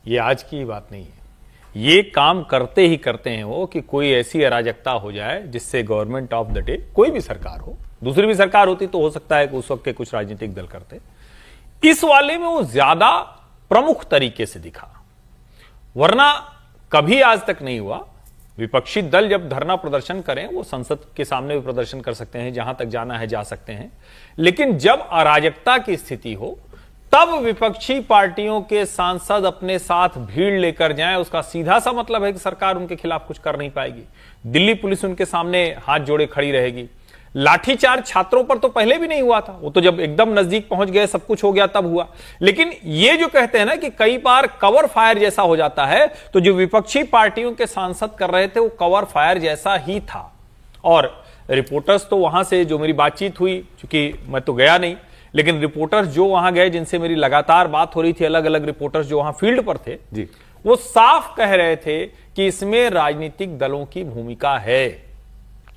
ये आज की बात नहीं है। ये काम करते ही करते हैं वो कि कोई ऐसी अराजकता हो जाए जिससे गवर्नमेंट ऑफ द डे, कोई भी सरकार हो, दूसरी भी सरकार होती तो हो सकता है कि उस वक्त के कुछ राजनीतिक दल करते, इस वाले में वो ज्यादा प्रमुख तरीके से दिखा, वरना कभी आज तक नहीं हुआ। विपक्षी दल जब धरना प्रदर्शन करें, वो संसद के सामने भी प्रदर्शन कर सकते हैं, जहां तक जाना है जा सकते हैं, लेकिन जब अराजकता की स्थिति हो तब विपक्षी पार्टियों के सांसद अपने साथ भीड़ लेकर जाएं, उसका सीधा सा मतलब है कि सरकार उनके खिलाफ कुछ कर नहीं पाएगी। दिल्ली पुलिस उनके सामने हाथ जोड़े खड़ी रहेगी। लाठीचार्ज छात्रों पर तो पहले भी नहीं हुआ था, वो तो जब एकदम नजदीक पहुंच गए, सब कुछ हो गया, तब हुआ। लेकिन ये जो कहते हैं ना कि कई बार कवर फायर जैसा हो जाता है, तो जो विपक्षी पार्टियों के सांसद कर रहे थे वो कवर फायर जैसा ही था। और रिपोर्टर्स तो वहां से जो मेरी बातचीत हुई, चूंकि मैं तो गया नहीं, लेकिन रिपोर्टर्स जो वहां गए, जिनसे मेरी लगातार बात हो रही थी, अलग अलग रिपोर्टर्स जो वहां फील्ड पर थे जी, वो साफ कह रहे थे कि इसमें राजनीतिक दलों की भूमिका है,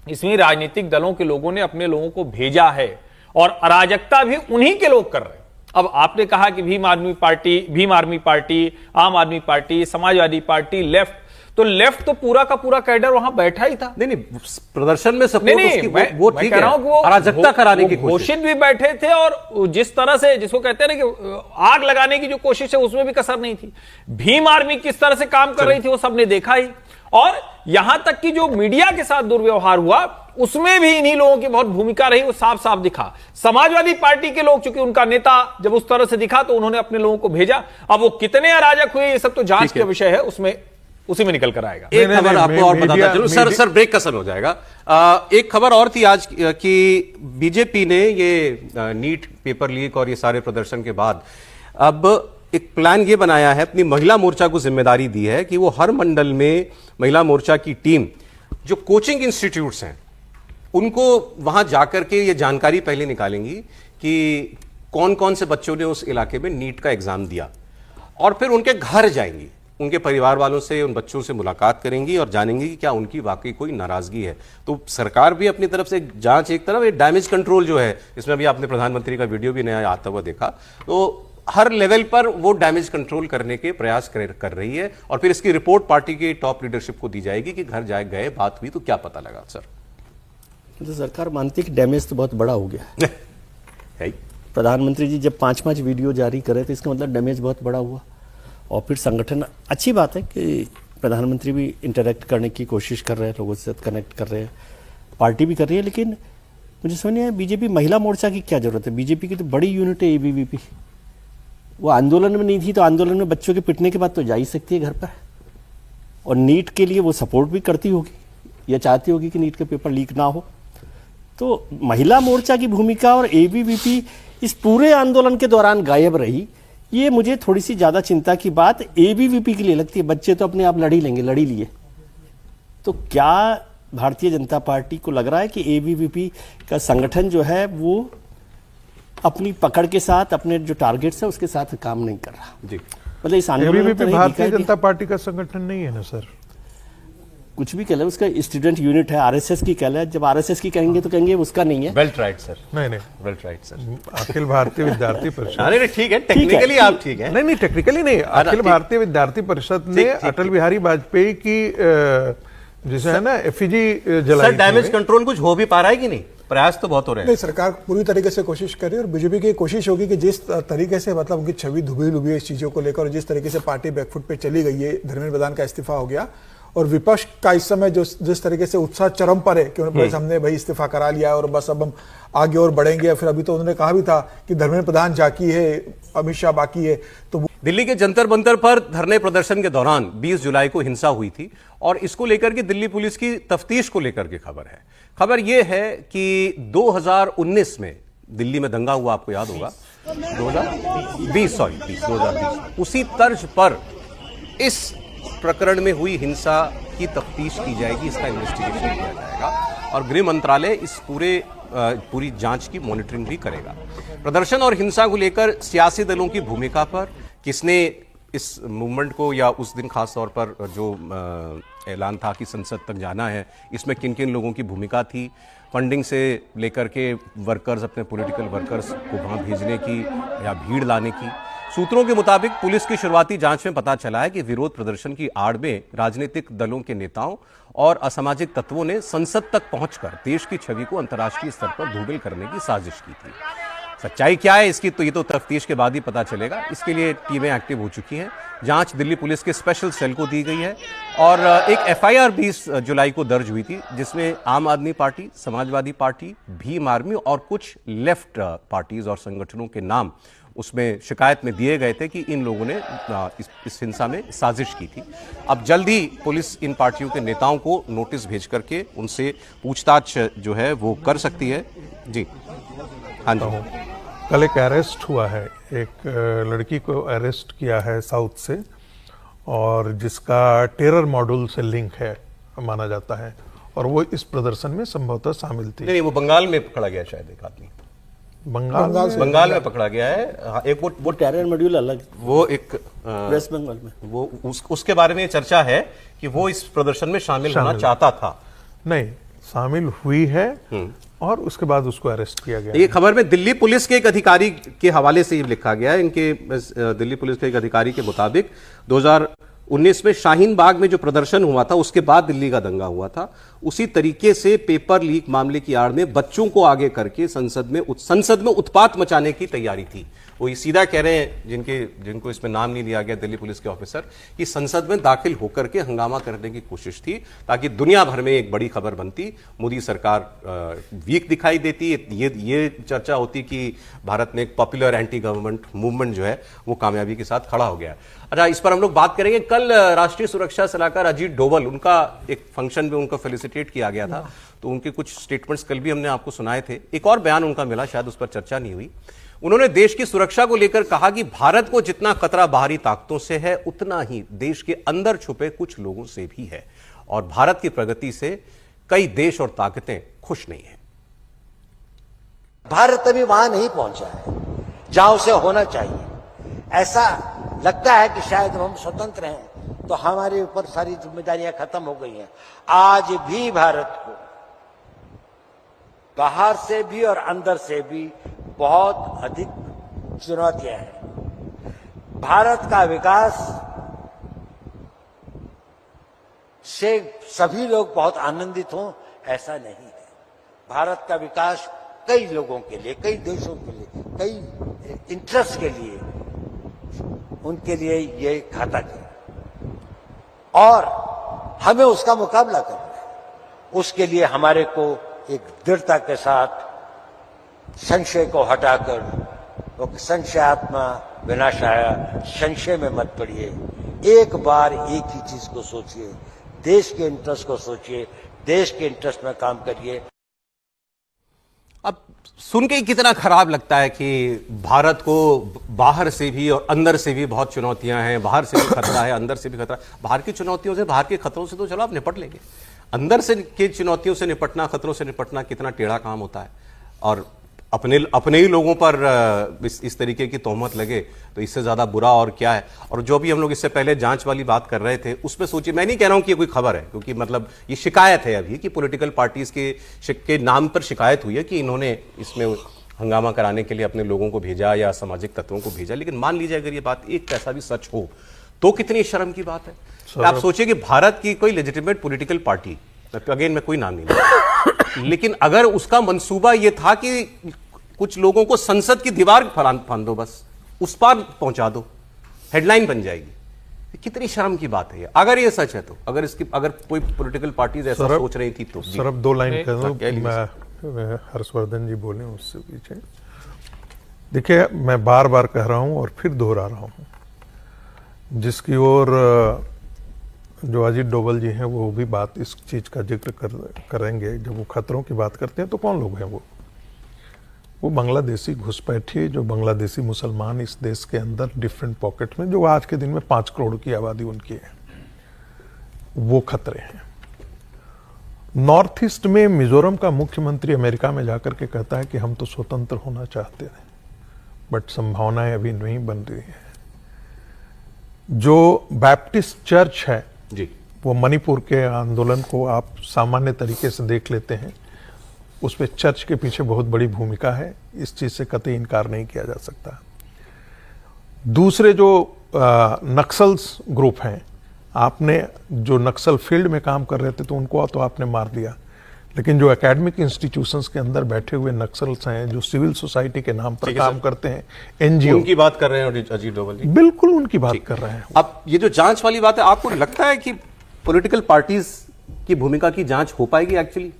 इसमें राजनीतिक दलों के लोगों ने अपने लोगों को भेजा है और अराजकता भी उन्हीं के लोग कर रहे हैं। अब आपने कहा कि भीम आर्मी पार्टी, आम आदमी पार्टी, समाजवादी पार्टी, लेफ्ट, तो लेफ्ट तो पूरा का पूरा कैडर वहां बैठा ही था। नहीं, प्रदर्शन में सपोर्ट नहीं, वो ठीक है, अराजकता कराने की कोशिश, घोषित भी बैठे थे, और जिस तरह से, जिसको कहते हैं ना कि आग लगाने की जो कोशिश है, उसमें भी कसर नहीं थी। भीम आर्मी किस तरह से काम कर रही थी वो सबने देखा ही। और यहां तक कि जो मीडिया के साथ दुर्व्यवहार हुआ उसमें भी इन्हीं लोगों की बहुत भूमिका रही, वो साफ साफ दिखा। समाजवादी पार्टी के लोग, चूंकि उनका नेता जब उस तरह से दिखा तो उन्होंने अपने लोगों को भेजा। अब वो कितने अराजक हुए ये सब तो जांच का विषय है, उसमें उसी में निकल कर आएगा। एक खबर आपको और बताता चलूं, सर ब्रेक का समय हो जाएगा। एक खबर और थी आज कि बीजेपी ने ये नीट पेपर लीक और ये सारे प्रदर्शन के बाद अब एक प्लान ये बनाया है, अपनी महिला मोर्चा को जिम्मेदारी दी है कि वो हर मंडल में महिला मोर्चा की टीम जो कोचिंग इंस्टीट्यूट्स हैं उनको वहां जाकर के ये जानकारी पहले निकालेंगी कि कौन कौन से बच्चों ने उस इलाके में नीट का एग्जाम दिया, और फिर उनके घर जाएंगी, उनके परिवार वालों से, उन बच्चों से मुलाकात करेंगी और जानेंगी कि क्या उनकी वाकई कोई नाराजगी है। तो सरकार भी अपनी तरफ से जांच, एक तरफ डैमेज कंट्रोल जो है, इसमें अभी आपने प्रधानमंत्री का वीडियो भी नया आता हुआ देखा, तो हर लेवल पर वो डैमेज कंट्रोल करने के प्रयास कर रही है और फिर इसकी रिपोर्ट पार्टी की टॉप लीडरशिप को दी जाएगी कि घर जाए गए, बात हुई तो क्या पता लगा। सर तो सरकार मानती है कि डैमेज तो बहुत बड़ा हो गया है। प्रधानमंत्री जी जब 5-5 वीडियो जारी करे तो इसका मतलब डैमेज बहुत बड़ा हुआ। और फिर संगठन, अच्छी बात है कि प्रधानमंत्री भी इंटरेक्ट करने की कोशिश कर रहे हैं, लोगों से कनेक्ट कर रहे हैं, पार्टी भी कर रही है, लेकिन मुझे समझ नहीं आया बीजेपी महिला मोर्चा की क्या जरूरत है। बीजेपी की तो बड़ी यूनिट है एबीवीपी, वो आंदोलन में नहीं थी तो आंदोलन में बच्चों के पिटने के बाद तो जा ही सकती है घर पर, और नीट के लिए वो सपोर्ट भी करती होगी या चाहती होगी कि नीट के पेपर लीक ना हो। तो महिला मोर्चा की भूमिका और एबीवीपी इस पूरे आंदोलन के दौरान गायब रही, ये मुझे थोड़ी सी ज्यादा चिंता की बात एबीवीपी के लिए लगती है। बच्चे तो अपने आप लड़ी लेंगे, लड़ी लिए। तो क्या भारतीय जनता पार्टी को लग रहा है कि एबीवीपी का संगठन जो है वो अपनी पकड़ के साथ, अपने जो टारगेट्स है उसके साथ काम नहीं कर रहा? जी, मतलब इस आंदोलन में एबीवीपी भारतीय जनता पार्टी का संगठन नहीं है ना सर। कुछ भी कह ले, उसका स्टूडेंट यूनिट है, आरएसएस की कह ले। जब आरएसएस की कहेंगे तो कहेंगे उसका नहीं है। वेल ट्राइड सर, नहीं नहीं, well tried sir. Akhil Bharatiya विद्यार्थी परिषद, अरे ठीक है, टेक्निकली आप ठीक है। नहीं टेक्निकली नहीं, अखिल भारतीय विद्यार्थी परिषद ने अटल बिहारी वाजपेयी की जिसे है ना एफिजी जलाई। सर डैमेज कंट्रोल कुछ हो भी पा रहा है कि नहीं? प्रयास तो बहुत हो रहे हैं। नहीं, सरकार पूरी तरीके से कोशिश कर रही है और बीजेपी की कोशिश होगी कि जिस तरीके से मतलब उनकी छवि धुबी लुबी है इस चीजों को लेकर, और जिस तरीके से पार्टी बैकफुट पे चली गई है, धर्मेंद्र प्रधान का इस्तीफा हो गया और विपक्ष का इस समय जो जिस तरीके से उत्साह चरम पर है कि हमने भाई इस्तीफा करा लिया और बस अब हम आगे और बढ़ेंगे। फिर अभी तो उन्होंने कहा भी था कि धर्मेंद्र प्रधान जाकी है, अमित शाह बाकी है। तो दिल्ली के जंतर मंतर पर धरने प्रदर्शन के दौरान 20 जुलाई को हिंसा हुई थी और इसको लेकर के दिल्ली पुलिस की तफ्तीश को लेकर के खबर है। खबर यह है कि 2019 में दिल्ली में दंगा हुआ, आपको याद होगा, 2020 उसी तर्ज पर इस प्रकरण में हुई हिंसा की तफ्तीश की जाएगी, इसका इन्वेस्टिगेशन किया जाएगा और गृह मंत्रालय इस पूरी जांच की मॉनिटरिंग भी करेगा। प्रदर्शन और हिंसा को लेकर सियासी दलों की भूमिका पर, किसने इस मूवमेंट को या उस दिन खास तौर पर जो ऐलान था कि संसद तक जाना है, इसमें किन किन लोगों की भूमिका थी, फंडिंग से लेकर के वर्कर्स, अपने पॉलिटिकल वर्कर्स को वहां भेजने की या भीड़ लाने की। सूत्रों के मुताबिक पुलिस की शुरुआती जांच में पता चला है कि विरोध प्रदर्शन की आड़ में राजनीतिक दलों के नेताओं और असामाजिक तत्वों ने संसद तक पहुंचकर देश की छवि को अंतर्राष्ट्रीय स्तर पर धूमिल करने की साजिश की थी। सच्चाई क्या है इसकी तो ये तो तफ्तीश के बाद ही पता चलेगा। इसके लिए टीमें एक्टिव हो चुकी हैं। जांच दिल्ली पुलिस के स्पेशल सेल को दी गई है और एक एफआईआर 20 जुलाई को दर्ज हुई थी जिसमें आम आदमी party, Samajwadi party, Bhim army और कुछ लेफ्ट पार्टीज और संगठनों के नाम उसमें शिकायत में दिए गए थे कि इन लोगों ने इस हिंसा में साजिश की थी। अब जल्द ही पुलिस इन पार्टियों के नेताओं को नोटिस भेज करके उनसे पूछताछ जो है वो कर सकती है। जी हाँ जी, कल एक अरेस्ट हुआ है, एक लड़की को अरेस्ट किया है साउथ से और जिसका टेरर मॉड्यूल से लिंक है माना जाता है और वो इस प्रदर्शन में संभवतः शामिल थी। नहीं, वो बंगाल में पकड़ा गया शायद एक आदमी, बंगाल में पकड़ा गया है। हाँ, एक वो टेरर मॉड्यूल अलग, वो एक वेस्ट बंगाल में वो उसके बारे में चर्चा है कि वो इस प्रदर्शन में शामिल होना चाहता था। नहीं, शामिल हुई है और उसके बाद उसको अरेस्ट किया गया। ये खबर में दिल्ली पुलिस के एक अधिकारी के हवाले से लिखा गया है। इनके दिल्ली पुलिस के एक अधिकारी के मुताबिक 2019 में शाहीन बाग में जो प्रदर्शन हुआ था उसके बाद दिल्ली का दंगा हुआ था, उसी तरीके से पेपर लीक मामले की आड़ में बच्चों को आगे करके संसद में उत्पात मचाने की तैयारी थी वो ये सीधा कह रहे हैं, जिनको इसमें नाम नहीं लिया गया, दिल्ली पुलिस के ऑफिसर, कि संसद में दाखिल होकर के हंगामा करने की कोशिश थी ताकि दुनिया भर में एक बड़ी खबर बनती, मोदी सरकार वीक दिखाई देती, ये चर्चा होती कि भारत में एक पॉपुलर एंटी गवर्नमेंट मूवमेंट जो है वो कामयाबी के साथ खड़ा हो गया है। अच्छा, इस पर हम लोग बात करेंगे। कल राष्ट्रीय सुरक्षा सलाहकार अजीत डोभाल, उनका एक फंक्शन में उनको फेलिसिटेट किया गया था, तो उनके कुछ स्टेटमेंट्स कल भी हमने आपको सुनाए थे। एक और बयान उनका मिला, शायद उस पर चर्चा नहीं हुई। उन्होंने देश की सुरक्षा को लेकर कहा कि भारत को जितना खतरा बाहरी ताकतों से है, उतना ही देश के अंदर छुपे कुछ लोगों से भी है, और भारत की प्रगति से कई देश और ताकतें खुश नहीं है। भारत अभी वहां नहीं पहुंचा है जहां उसे होना चाहिए। ऐसा लगता है कि शायद हम स्वतंत्र हैं तो हमारे ऊपर सारी जिम्मेदारियां खत्म हो गई हैं। आज भी भारत को बाहर से भी और अंदर से भी बहुत अधिक चुनौतियां हैं। भारत का विकास से सभी लोग बहुत आनंदित हों ऐसा नहीं है। भारत का विकास कई लोगों के लिए, कई देशों के लिए, कई इंटरेस्ट के लिए, उनके लिए ये घातक है और हमें उसका मुकाबला करना है। उसके लिए हमारे को एक दृढ़ता के साथ संशय को हटाकर, क्योंकि संशयात्मा विनाशाय, संशय में मत पड़िए। एक बार एक ही चीज को सोचिए, देश के इंटरेस्ट को सोचिए, देश के इंटरेस्ट में काम करिए। अब सुन के ही कितना खराब लगता है कि भारत को बाहर से भी और अंदर से भी बहुत चुनौतियां हैं, बाहर से भी खतरा है, अंदर से भी खतरा। बाहर की चुनौतियों से, बाहर के खतरों से तो चलो आप निपट लेंगे, अंदर से के चुनौतियों से निपटना, खतरों से निपटना कितना टेढ़ा काम होता है। और अपने ही लोगों पर इस तरीके की तोहमत लगे तो इससे ज्यादा बुरा और क्या है। और जो भी हम लोग इससे पहले जांच वाली बात कर रहे थे उसमें सोचिए, मैं नहीं कह रहा हूं कि ये कोई खबर है, क्योंकि मतलब ये शिकायत है अभी कि पॉलिटिकल पार्टीज के नाम पर शिकायत हुई है कि इन्होंने इसमें हंगामा कराने के लिए अपने लोगों को भेजा या सामाजिक तत्वों को भेजा। लेकिन मान लीजिए अगर ये बात एक पैसा भी सच हो तो कितनी शर्म की बात है। आप सोचिए कि भारत की कोई लेजिटिमेट पॉलिटिकल पार्टी, अगेन मैं कोई नाम नहीं लूंगा, लेकिन अगर उसका मंसूबा यह था कि कुछ लोगों को संसद की दीवार फांद दो, बस उस पार पहुंचा दो, हेडलाइन बन जाएगी। कितनी शर्म की बात है ये, अगर ये सच है तो। अगर कोई पॉलिटिकल पार्टीज ऐसा सोच रही थी तो सर अब 2 लाइन कह दूं, मैं हर्षवर्धन जी बोले उससे पीछे। देखिए, मैं बार बार कह रहा हूं और फिर दोहरा रहा हूं, जिसकी ओर जो अजीत डोभाल जी हैं वो भी बात इस चीज का जिक्र करेंगे। जब वो खतरों की बात करते हैं तो कौन लोग हैं वो बांग्लादेशी घुसपैठिए, जो बांग्लादेशी मुसलमान इस देश के अंदर डिफरेंट पॉकेट में, जो आज के दिन में 5 करोड़ की आबादी उनकी है, वो खतरे हैं। नॉर्थ ईस्ट में मिजोरम का मुख्यमंत्री अमेरिका में जाकर के कहता है कि हम तो स्वतंत्र होना चाहते हैं, बट संभावनाएं अभी नहीं बन रही हैं। जो बैप्टिस्ट चर्च है जी, वो मणिपुर के आंदोलन को आप सामान्य तरीके से देख लेते हैं, उस पर चर्च के पीछे बहुत बड़ी भूमिका है, इस चीज से कतई इनकार नहीं किया जा सकता। दूसरे जो नक्सल्स ग्रुप हैं, आपने जो नक्सल फील्ड में काम कर रहे थे तो उनको तो आपने मार दिया, लेकिन जो एकेडमिक इंस्टीट्यूशंस के अंदर बैठे हुए नक्सल्स हैं, जो सिविल सोसाइटी के नाम पर काम करते हैं, एनजीओ, उनकी बात कर रहे हैं अजीत डोभाल जी। बिल्कुल उनकी बात कर रहे हैं। अब ये जो जांच वाली बात है, आपको लगता है कि पॉलिटिकल पार्टीज की भूमिका की जांच हो पाएगी एक्चुअली?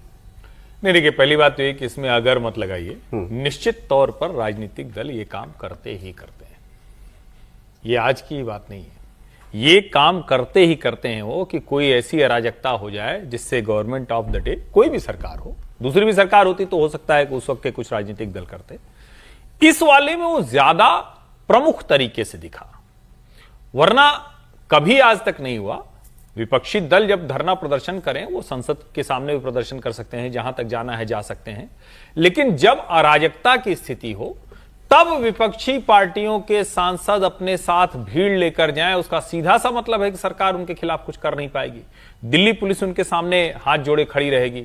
नहीं, देखिए, पहली बात तो ये कि इसमें अगर मत लगाइए। निश्चित तौर पर राजनीतिक दल ये काम करते ही करते हैं, ये आज की बात नहीं है। ये काम करते ही करते हैं वो कि कोई ऐसी अराजकता हो जाए जिससे गवर्नमेंट ऑफ द डे, कोई भी सरकार हो, दूसरी भी सरकार होती तो हो सकता है कि उस वक्त के कुछ राजनीतिक दल करते, इस वाले में वो ज्यादा प्रमुख तरीके से दिखा, वरना कभी आज तक नहीं हुआ। विपक्षी दल जब धरना प्रदर्शन करें, वो संसद के सामने भी प्रदर्शन कर सकते हैं, जहां तक जाना है जा सकते हैं, लेकिन जब अराजकता की स्थिति हो तब विपक्षी पार्टियों के सांसद अपने साथ भीड़ लेकर जाएं, उसका सीधा सा मतलब है कि सरकार उनके खिलाफ कुछ कर नहीं पाएगी। दिल्ली पुलिस उनके सामने हाथ जोड़े खड़ी रहेगी।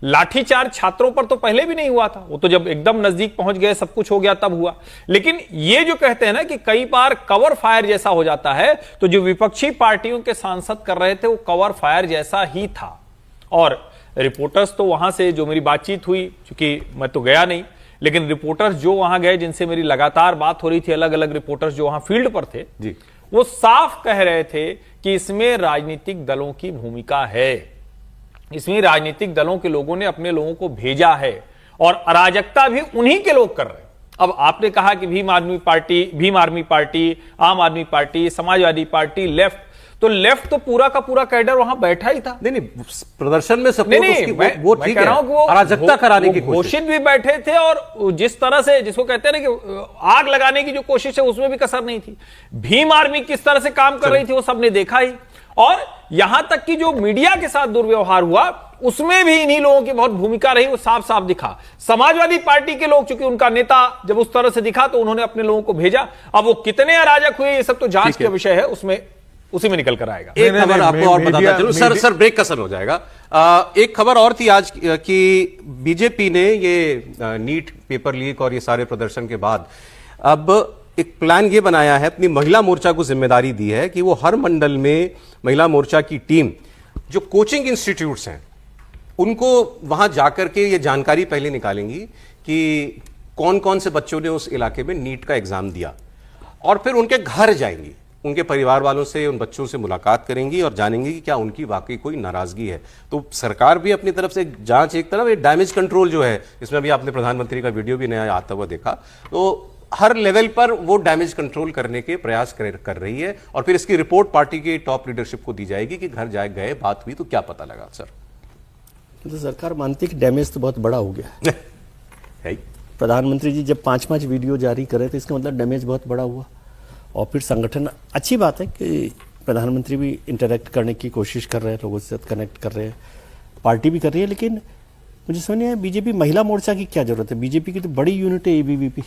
लाठीचार्ज छात्रों पर तो पहले भी नहीं हुआ था, वो तो जब एकदम नजदीक पहुंच गए, सब कुछ हो गया, तब हुआ। लेकिन ये जो कहते हैं ना कि कई बार कवर फायर जैसा हो जाता है, तो जो विपक्षी पार्टियों के सांसद कर रहे थे वो कवर फायर जैसा ही था। और रिपोर्टर्स तो वहां से जो मेरी बातचीत हुई, क्योंकि मैं तो गया नहीं, लेकिन रिपोर्टर्स जो वहां गए, जिनसे मेरी लगातार बात हो रही थी, अलग अलग रिपोर्टर्स जो वहां फील्ड पर थे जी, वो साफ कह रहे थे कि इसमें राजनीतिक दलों की भूमिका है। इसमें राजनीतिक दलों के लोगों ने अपने लोगों को भेजा है और अराजकता भी उन्हीं के लोग कर रहे हैं। अब आपने कहा कि भीम आर्मी पार्टी, आम आदमी पार्टी, समाजवादी पार्टी, लेफ्ट, तो लेफ्ट तो पूरा का पूरा कैडर वहां बैठा ही था। नहीं प्रदर्शन में सपोर्ट नहीं, वो ठीक है, अराजकता कराने की कोशिश। घोषित भी बैठे थे और जिस तरह से, जिसको कहते हैं ना कि आग लगाने की जो कोशिश है, उसमें भी कसर नहीं थी। भीम आर्मी किस तरह से काम कर रही थी वो सबने देखा ही, और यहां तक कि जो मीडिया के साथ दुर्व्यवहार हुआ उसमें भी इन्हीं लोगों की बहुत भूमिका रही, वो साफ साफ दिखा। समाजवादी पार्टी के लोग, चूंकि उनका नेता जब उस तरह से दिखा तो उन्होंने अपने लोगों को भेजा। अब वो कितने अराजक हुए ये सब तो जांच का विषय है, उसमें उसी में निकल कर आएगा। एक खबर आपको और बताता चलूं, सर ब्रेक का समय हो जाएगा। एक खबर और थी आज कि बीजेपी ने ये नीट पेपर लीक और ये सारे प्रदर्शन के बाद अब एक प्लान ये बनाया है, अपनी महिला मोर्चा को जिम्मेदारी दी है कि वो हर मंडल में महिला मोर्चा की टीम जो कोचिंग इंस्टीट्यूट्स हैं उनको वहां जाकर के ये जानकारी पहले निकालेंगी कि कौन कौन से बच्चों ने उस इलाके में नीट का एग्जाम दिया, और फिर उनके घर जाएंगी, उनके परिवार वालों से, उन बच्चों से मुलाकात करेंगी और जानेंगी कि क्या उनकी वाकई कोई नाराजगी है। तो सरकार भी अपनी तरफ से जांच, एक तरफ ये डैमेज कंट्रोल जो है, इसमें भी आपने प्रधानमंत्री का वीडियो भी नया आता हुआ देखा, तो हर लेवल पर वो डैमेज कंट्रोल करने के प्रयास कर रही है, और फिर इसकी रिपोर्ट पार्टी की टॉप लीडरशिप को दी जाएगी कि घर जाए गए, बात हुई तो क्या पता लगा। सर तो सरकार मानती है कि डैमेज तो बहुत बड़ा हो गया है। प्रधानमंत्री जी जब 5-5 वीडियो जारी करे तो इसका मतलब डैमेज बहुत बड़ा हुआ। और फिर संगठन, अच्छी बात है कि प्रधानमंत्री भी इंटरेक्ट करने की कोशिश कर रहे हैं, लोगों से कनेक्ट कर रहे हैं, पार्टी भी कर रही है, लेकिन मुझे समझ नहीं आया बीजेपी महिला मोर्चा की क्या जरूरत है। बीजेपी की तो बड़ी यूनिट है एबीवीपी,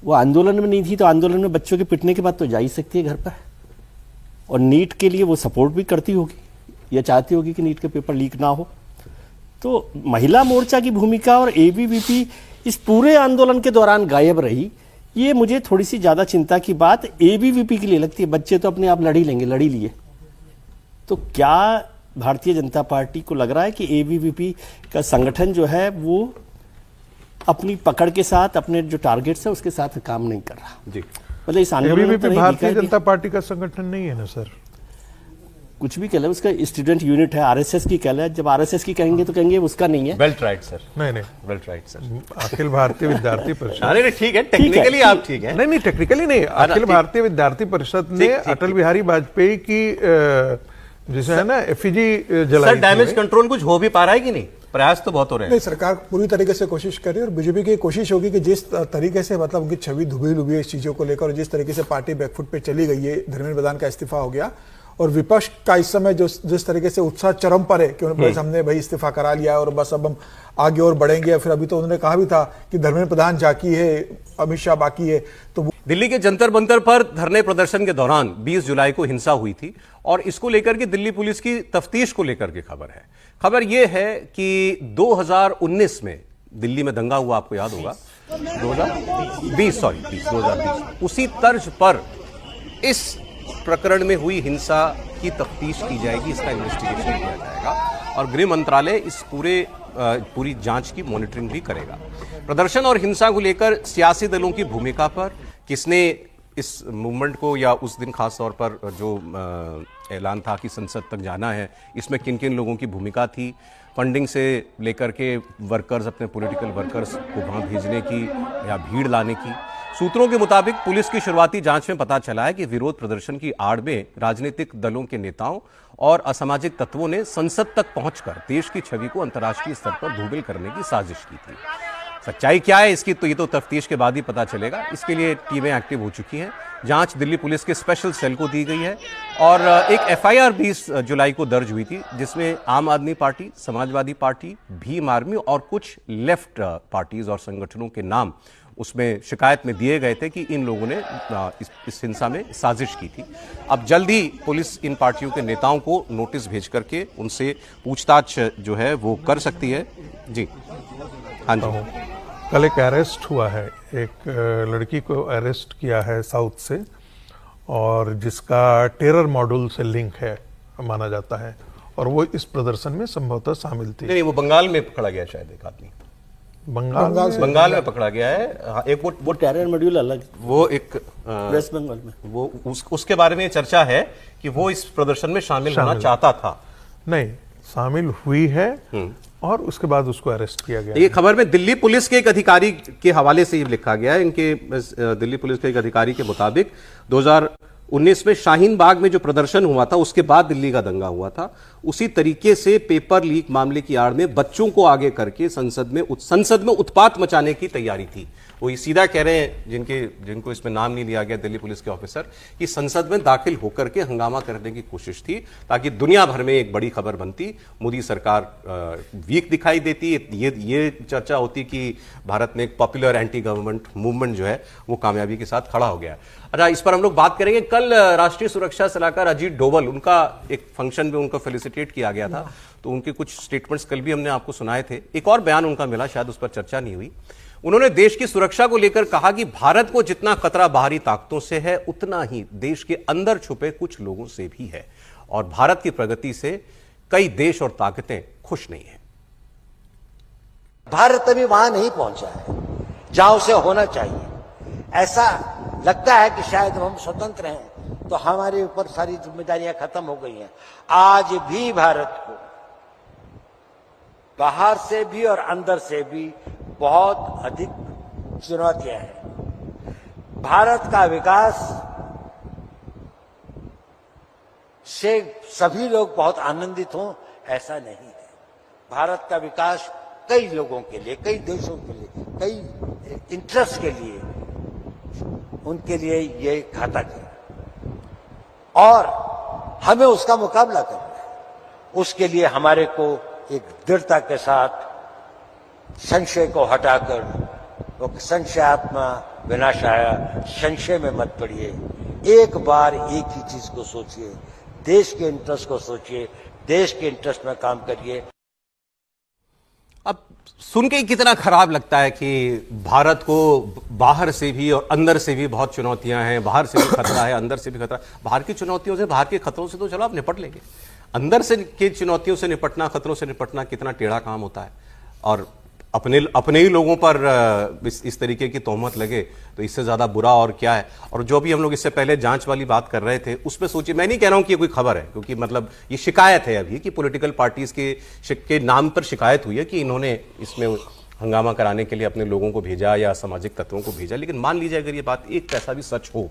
वो आंदोलन में नहीं थी तो आंदोलन में बच्चों के पिटने के बाद तो जा ही सकती है घर पर, और नीट के लिए वो सपोर्ट भी करती होगी या चाहती होगी कि नीट का पेपर लीक ना हो। तो महिला मोर्चा की भूमिका और एबीवीपी इस पूरे आंदोलन के दौरान गायब रही, ये मुझे थोड़ी सी ज़्यादा चिंता की बात एबीवीपी के लिए लगती है। बच्चे तो अपने आप लड़ ही लेंगे, लड़ ही लिए। तो क्या भारतीय जनता पार्टी को लग रहा है कि एबीवीपी का संगठन जो है वो अपनी पकड़ के साथ, अपने जो टारगेट्स है उसके साथ काम नहीं कर रहा? जी, मतलब इस आंदोलन में एबीवीपी भारतीय जनता पार्टी का संगठन नहीं है ना सर। कुछ भी कह ले, उसका स्टूडेंट यूनिट है, आरएसएस की कह ले। जब आरएसएस की कहेंगे तो कहेंगे उसका नहीं है। Well right sir. नहीं well right sir. Akhil Bharatiya विद्यार्थी परिषद, अरे ठीक है, टेक्निकली आप ठीक है। नहीं टेक्निकली नहीं, अखिल भारतीय विद्यार्थी परिषद ने अटल बिहारी वाजपेयी की जिसे है ना एफिजी जलाई। सर डैमेज कंट्रोल कुछ हो भी पा रहा है कि नहीं? प्रयास तो बहुत हो रहे हैं। नहीं, सरकार पूरी तरीके से कोशिश कर रही है, और बीजेपी की कोशिश होगी कि जिस तरीके से मतलब उनकी छवि धुबी लुबी इस चीजों को लेकर, और जिस तरीके से पार्टी बैकफुट पे चली गई है, धर्मेंद्र प्रधान का इस्तीफा हो गया, और विपक्ष का इस समय जो जिस तरीके से उत्साह चरम पर है कि बस हमने भाई इस्तीफा करा लिया और बस अब हम आगे और बढ़ेंगे। फिर अभी तो उन्होंने कहा भी था कि धर्मेंद्र प्रधान बाकी है, अमित शाह बाकी है। तो दिल्ली के जंतर मंतर पर धरने प्रदर्शन के दौरान 20 जुलाई को हिंसा हुई थी, और इसको लेकर के दिल्ली पुलिस की तफ्तीश को लेकर के खबर है। खबर यह है कि 2019 में दिल्ली में दंगा हुआ, आपको याद होगा, 2020 उसी तर्ज पर इस प्रकरण में हुई हिंसा की तफ्तीश की जाएगी, इसका इन्वेस्टिगेशन किया जाएगा, और गृह मंत्रालय इस पूरी जांच की मॉनिटरिंग भी करेगा। प्रदर्शन और हिंसा को लेकर सियासी दलों की भूमिका पर, किसने इस मूवमेंट को, या उस दिन खास तौर पर जो ऐलान था कि संसद तक जाना है, इसमें किन किन लोगों की भूमिका थी, फंडिंग से लेकर के वर्कर्स, अपने पॉलिटिकल वर्कर्स को वहां भेजने की या भीड़ लाने की। सूत्रों के मुताबिक पुलिस की शुरुआती जांच में पता चला है कि विरोध प्रदर्शन की आड़ में राजनीतिक दलों के नेताओं और असामाजिक तत्वों ने संसद तक पहुंचकर देश की छवि को अंतर्राष्ट्रीय स्तर पर धूमिल करने की साजिश की थी। सच्चाई क्या है इसकी, तो ये तो तफ्तीश के बाद ही पता चलेगा। इसके लिए टीमें एक्टिव हो चुकी हैं। जांच दिल्ली पुलिस के स्पेशल सेल को दी गई है, और एक एफआईआर 20 जुलाई को दर्ज हुई थी, जिसमें आम आदमी party, Samajwadi party, Bhim army और कुछ लेफ्ट पार्टीज और संगठनों के नाम उसमें शिकायत में दिए गए थे कि इन लोगों ने इस हिंसा में साजिश की थी। अब जल्द ही पुलिस इन पार्टियों के नेताओं को नोटिस भेज करके उनसे पूछताछ जो है वो कर सकती है। जी हाँ जी, कल एक अरेस्ट हुआ है, एक लड़की को अरेस्ट किया है साउथ से, और जिसका टेरर मॉड्यूल से लिंक है माना जाता है, और वो इस प्रदर्शन में संभवतः शामिल थी। नहीं, वो बंगाल में पकड़ा गया शायद एक आदमी। बंगाल से बंगाल में पकड़ा गया है। हाँ, एक वो टेरर मॉड्यूल अलग, वो एक वेस्ट बंगाल में वो उसके बारे में चर्चा है कि वो इस प्रदर्शन में शामिल होना चाहता था। नहीं, शामिल हुई है और उसके बाद उसको अरेस्ट किया गया। ये खबर में दिल्ली पुलिस के एक अधिकारी के हवाले से ये लिखा गया है। इनके दिल्ली पुलिस के एक अधिकारी के मुताबिक 2019 में शाहीन बाग में जो प्रदर्शन हुआ था उसके बाद दिल्ली का दंगा हुआ था, उसी तरीके से पेपर लीक मामले की आड़ में बच्चों को आगे करके संसद में उत्पात मचाने की तैयारी थी। वो ये सीधा कह रहे हैं जिनको इसमें नाम नहीं लिया गया दिल्ली पुलिस के ऑफिसर, कि संसद में दाखिल होकर के हंगामा करने की कोशिश थी ताकि दुनिया भर में एक बड़ी खबर बनती, मोदी सरकार वीक दिखाई देती, ये चर्चा होती कि भारत में एक पॉपुलर एंटी गवर्नमेंट मूवमेंट जो है वो कामयाबी के साथ खड़ा हो गया। अच्छा, इस पर हम लोग बात करेंगे। कल राष्ट्रीय सुरक्षा सलाहकार अजीत डोभाल, उनका एक फंक्शन में उनको फेलिसिटेट किया गया था, तो उनके कुछ स्टेटमेंट्स कल भी हमने आपको सुनाए थे। एक और बयान उनका मिला, शायद उस पर चर्चा नहीं हुई। उन्होंने देश की सुरक्षा को लेकर कहा कि भारत को जितना खतरा बाहरी ताकतों से है उतना ही देश के अंदर छुपे कुछ लोगों से भी है, और भारत की प्रगति से कई देश और ताकतें खुश नहीं है। भारत अभी वहां नहीं पहुंचा है जहां उसे होना चाहिए। ऐसा लगता है कि शायद हम स्वतंत्र हैं तो हमारे ऊपर सारी जिम्मेदारियां खत्म हो गई हैं। आज भी भारत को बाहर से भी और अंदर से भी बहुत अधिक चुनौतियां हैं। भारत का विकास से सभी लोग बहुत आनंदित हों ऐसा नहीं है। भारत का विकास कई लोगों के लिए, कई देशों के लिए, कई इंटरेस्ट के लिए, उनके लिए ये घातक है और हमें उसका मुकाबला करना है। उसके लिए हमारे को एक दृढ़ता के साथ संशय को हटाकर, वो संशयात्मा विनाशाय, संशय में मत पड़िए। एक बार एक ही चीज को सोचिए, देश के इंटरेस्ट को सोचिए, देश के इंटरेस्ट में काम करिए। अब सुन के ही कितना खराब लगता है कि भारत को बाहर से भी और अंदर से भी बहुत चुनौतियां हैं। बाहर से भी खतरा है, अंदर से भी खतरा। बाहर की चुनौतियों से, बाहर के खतरों से तो चलो आप निपट लेंगे, अंदर से की चुनौतियों से निपटना, खतरों से निपटना कितना टेढ़ा काम होता है। और अपने ही लोगों पर इस तरीके की तोहमत लगे तो इससे ज्यादा बुरा और क्या है। और जो भी हम लोग इससे पहले जांच वाली बात कर रहे थे उसमें सोचिए, मैं नहीं कह रहा हूं कि ये कोई खबर है, क्योंकि मतलब ये शिकायत है अभी कि पॉलिटिकल पार्टीज के नाम पर शिकायत हुई है कि इन्होंने इसमें हंगामा कराने के लिए अपने लोगों को भेजा या सामाजिक तत्वों को भेजा। लेकिन मान लीजिए अगर ये बात एक पैसा भी सच हो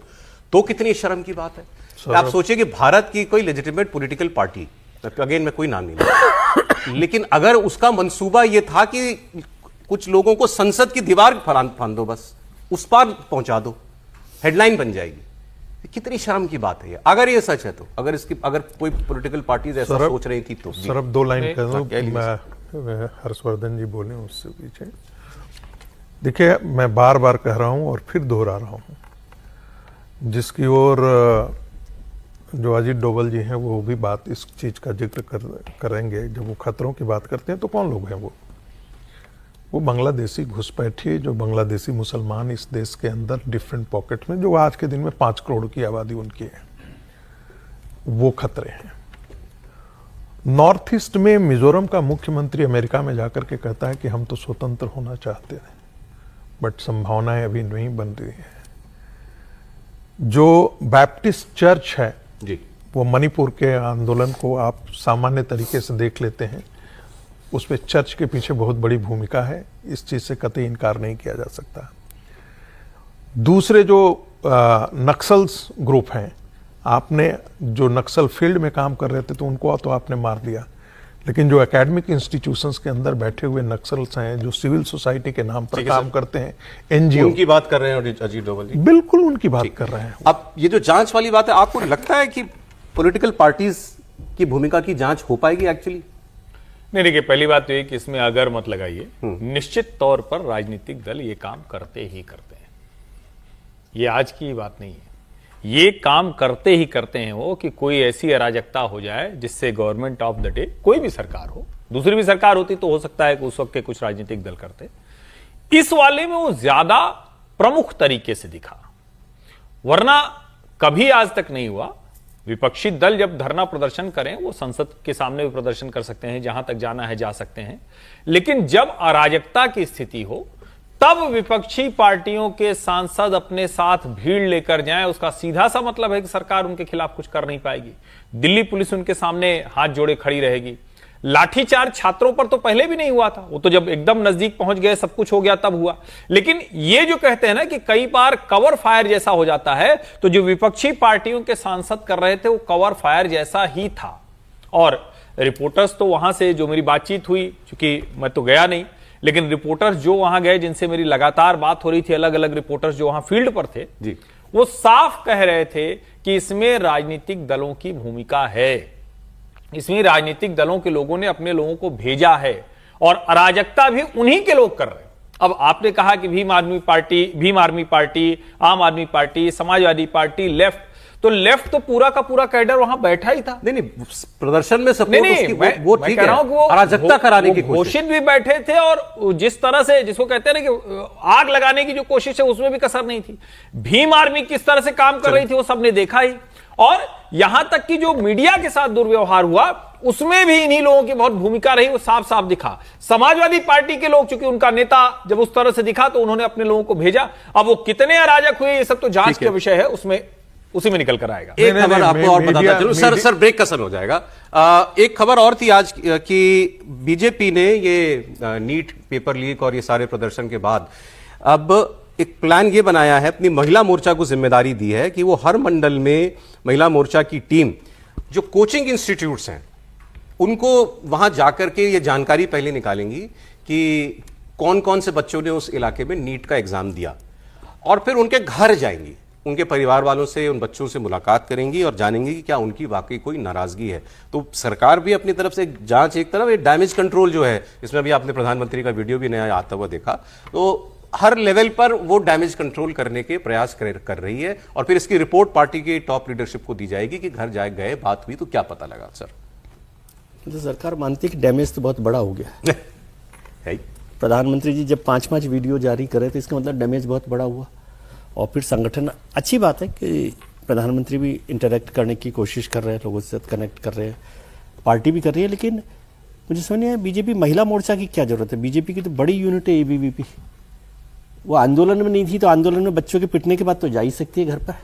तो कितनी शर्म की बात है। आप सोचिए कि भारत की कोई लेजिटिमेट पॉलिटिकल पार्टी, अगेन मैं कोई नाम नहीं लूंगा, लेकिन अगर उसका मंसूबा यह था कि कुछ लोगों को संसद की दीवार फांद दो, बस उस पार पहुंचा दो, हेडलाइन बन जाएगी। कितनी शर्म की बात है ये, अगर ये सच है तो। अगर कोई पॉलिटिकल पार्टीज ऐसा सोच रही थी तो सर अब 2 लाइन कह दूं, मैं हर्षवर्धन जी बोले उससे पीछे। देखिए, मैं बार बार कह रहा हूं और फिर दोहरा रहा हूं, जिसकी ओर जो अजीत डोभाल जी हैं वो भी बात इस चीज का जिक्र करेंगे। जब वो खतरों की बात करते हैं तो कौन लोग हैं वो बांग्लादेशी घुसपैठिए, जो बांग्लादेशी मुसलमान इस देश के अंदर डिफरेंट पॉकेट में, जो आज के दिन में 5 करोड़ की आबादी उनकी है, वो खतरे हैं। नॉर्थ ईस्ट में मिजोरम का मुख्यमंत्री अमेरिका में जाकर के कहता है कि हम तो स्वतंत्र होना चाहते हैं, बट संभावनाएं अभी नहीं बन रही है। जो बैप्टिस्ट चर्च है जी, वो मणिपुर के आंदोलन को आप सामान्य तरीके से देख लेते हैं, उसमें चर्च के पीछे बहुत बड़ी भूमिका है, इस चीज से कतई इनकार नहीं किया जा सकता। दूसरे जो नक्सल्स ग्रुप हैं, आपने जो नक्सल फील्ड में काम कर रहे थे तो उनको तो आपने मार दिया, लेकिन जो एकेडमिक इंस्टीट्यूशंस के अंदर बैठे हुए नक्सल्स हैं, जो सिविल सोसाइटी के नाम पर काम करते हैं, एनजीओ, उनकी बात कर रहे हैं अजीत डोभाल जी। बिल्कुल उनकी बात कर रहे हैं। अब ये जो जांच वाली बात है, आपको लगता है कि पॉलिटिकल पार्टीज की भूमिका की जांच हो पाएगी एक्चुअली? नहीं, देखिए, पहली बात तो ये कि इसमें अगर मत लगाइए। निश्चित तौर पर राजनीतिक दल ये काम करते ही करते हैं, ये आज की बात नहीं है। ये काम करते ही करते हैं वो कि कोई ऐसी अराजकता हो जाए जिससे गवर्नमेंट ऑफ द डे, कोई भी सरकार हो, दूसरी भी सरकार होती तो हो सकता है कि उस वक्त के कुछ राजनीतिक दल करते, इस वाले में वो ज्यादा प्रमुख तरीके से दिखा, वरना कभी आज तक नहीं हुआ विपक्षी दल जब धरना प्रदर्शन करें, वो संसद के सामने भी प्रदर्शन कर सकते हैं, जहां तक जाना है जा सकते हैं, लेकिन जब अराजकता की स्थिति हो तब विपक्षी पार्टियों के सांसद अपने साथ भीड़ लेकर जाएं, उसका सीधा सा मतलब है कि सरकार उनके खिलाफ कुछ कर नहीं पाएगी। दिल्ली पुलिस उनके सामने हाथ जोड़े खड़ी रहेगी। लाठीचार्ज छात्रों पर तो पहले भी नहीं हुआ था, वो तो जब एकदम नजदीक पहुंच गए, सब कुछ हो गया, तब हुआ। लेकिन ये जो कहते हैं ना कि कई बार कवर फायर जैसा हो जाता है, तो जो विपक्षी पार्टियों के सांसद कर रहे थे वो कवर फायर जैसा ही था। और रिपोर्टर्स तो वहां से जो मेरी बातचीत हुई, चूंकि मैं तो गया नहीं, लेकिन रिपोर्टर्स जो वहां गए, जिनसे मेरी लगातार बात हो रही थी, अलग अलग रिपोर्टर्स जो वहां फील्ड पर थे जी, वो साफ कह रहे थे कि इसमें राजनीतिक दलों की भूमिका है, इसमें राजनीतिक दलों के लोगों ने अपने लोगों को भेजा है और अराजकता भी उन्हीं के लोग कर रहे हैं। अब आपने कहा कि भीम आर्मी पार्टी, आम आदमी पार्टी, समाजवादी पार्टी, लेफ्ट, तो लेफ्ट तो पूरा का पूरा कैडर वहां बैठा ही था। नहीं, प्रदर्शन में सपोर्ट नहीं, वो ठीक है, अराजकता कराने की कोशिश, घोषित भी बैठे थे, और जिस तरह से जिसको कहते हैं ना कि आग लगाने की जो कोशिश है, उसमें भी कसर नहीं थी। भीम आर्मी किस तरह से काम कर रही थी वो सबने देखा ही, और यहां तक कि जो मीडिया के साथ दुर्व्यवहार हुआ उसमें भी इन्हीं लोगों की बहुत भूमिका रही, वो साफ साफ दिखा। समाजवादी पार्टी के लोग, चूंकि उनका नेता जब उस तरह से दिखा तो उन्होंने अपने लोगों को भेजा। अब वो कितने अराजक हुए ये सब तो जांच का विषय है, उसमें उसी में निकल कर आएगा। एक खबर आपको और बताता चलूं, सर ब्रेक का समय हो जाएगा। एक खबर और थी आज कि बीजेपी ने ये नीट पेपर लीक और ये सारे प्रदर्शन के बाद अब एक प्लान ये बनाया है, अपनी महिला मोर्चा को जिम्मेदारी दी है कि वो हर मंडल में महिला मोर्चा की टीम जो कोचिंग इंस्टीट्यूट्स हैं उनको वहां जाकर के ये जानकारी पहले निकालेंगी कि कौन कौन से बच्चों ने उस इलाके में नीट का एग्जाम दिया, और फिर उनके घर जाएंगी, उनके परिवार वालों से, उन बच्चों से मुलाकात करेंगी और जानेंगी कि क्या उनकी वाकई कोई नाराजगी है। तो सरकार भी अपनी तरफ से जांच, एक तरफ डैमेज कंट्रोल जो है, इसमें अभी आपने प्रधानमंत्री का वीडियो भी नया आता हुआ देखा, तो हर लेवल पर वो डैमेज कंट्रोल करने के प्रयास कर रही है, और फिर इसकी रिपोर्ट पार्टी की टॉप लीडरशिप को दी जाएगी कि घर जाए गए, बात हुई तो क्या पता लगा। सर तो सरकार मानती है कि डैमेज तो बहुत बड़ा हो गया है। प्रधानमंत्री जी जब 5-5 वीडियो जारी करे तो इसका मतलब डैमेज बहुत बड़ा हुआ। और फिर संगठन, अच्छी बात है कि प्रधानमंत्री भी इंटरेक्ट करने की कोशिश कर रहे हैं, लोगों से कनेक्ट कर रहे हैं, पार्टी भी कर रही है, लेकिन मुझे समझ नहीं आया बीजेपी महिला मोर्चा की क्या जरूरत है। बीजेपी की तो बड़ी यूनिट है एबीवीपी, वो आंदोलन में नहीं थी तो आंदोलन में बच्चों के पिटने के बाद तो जा ही सकती है घर पर,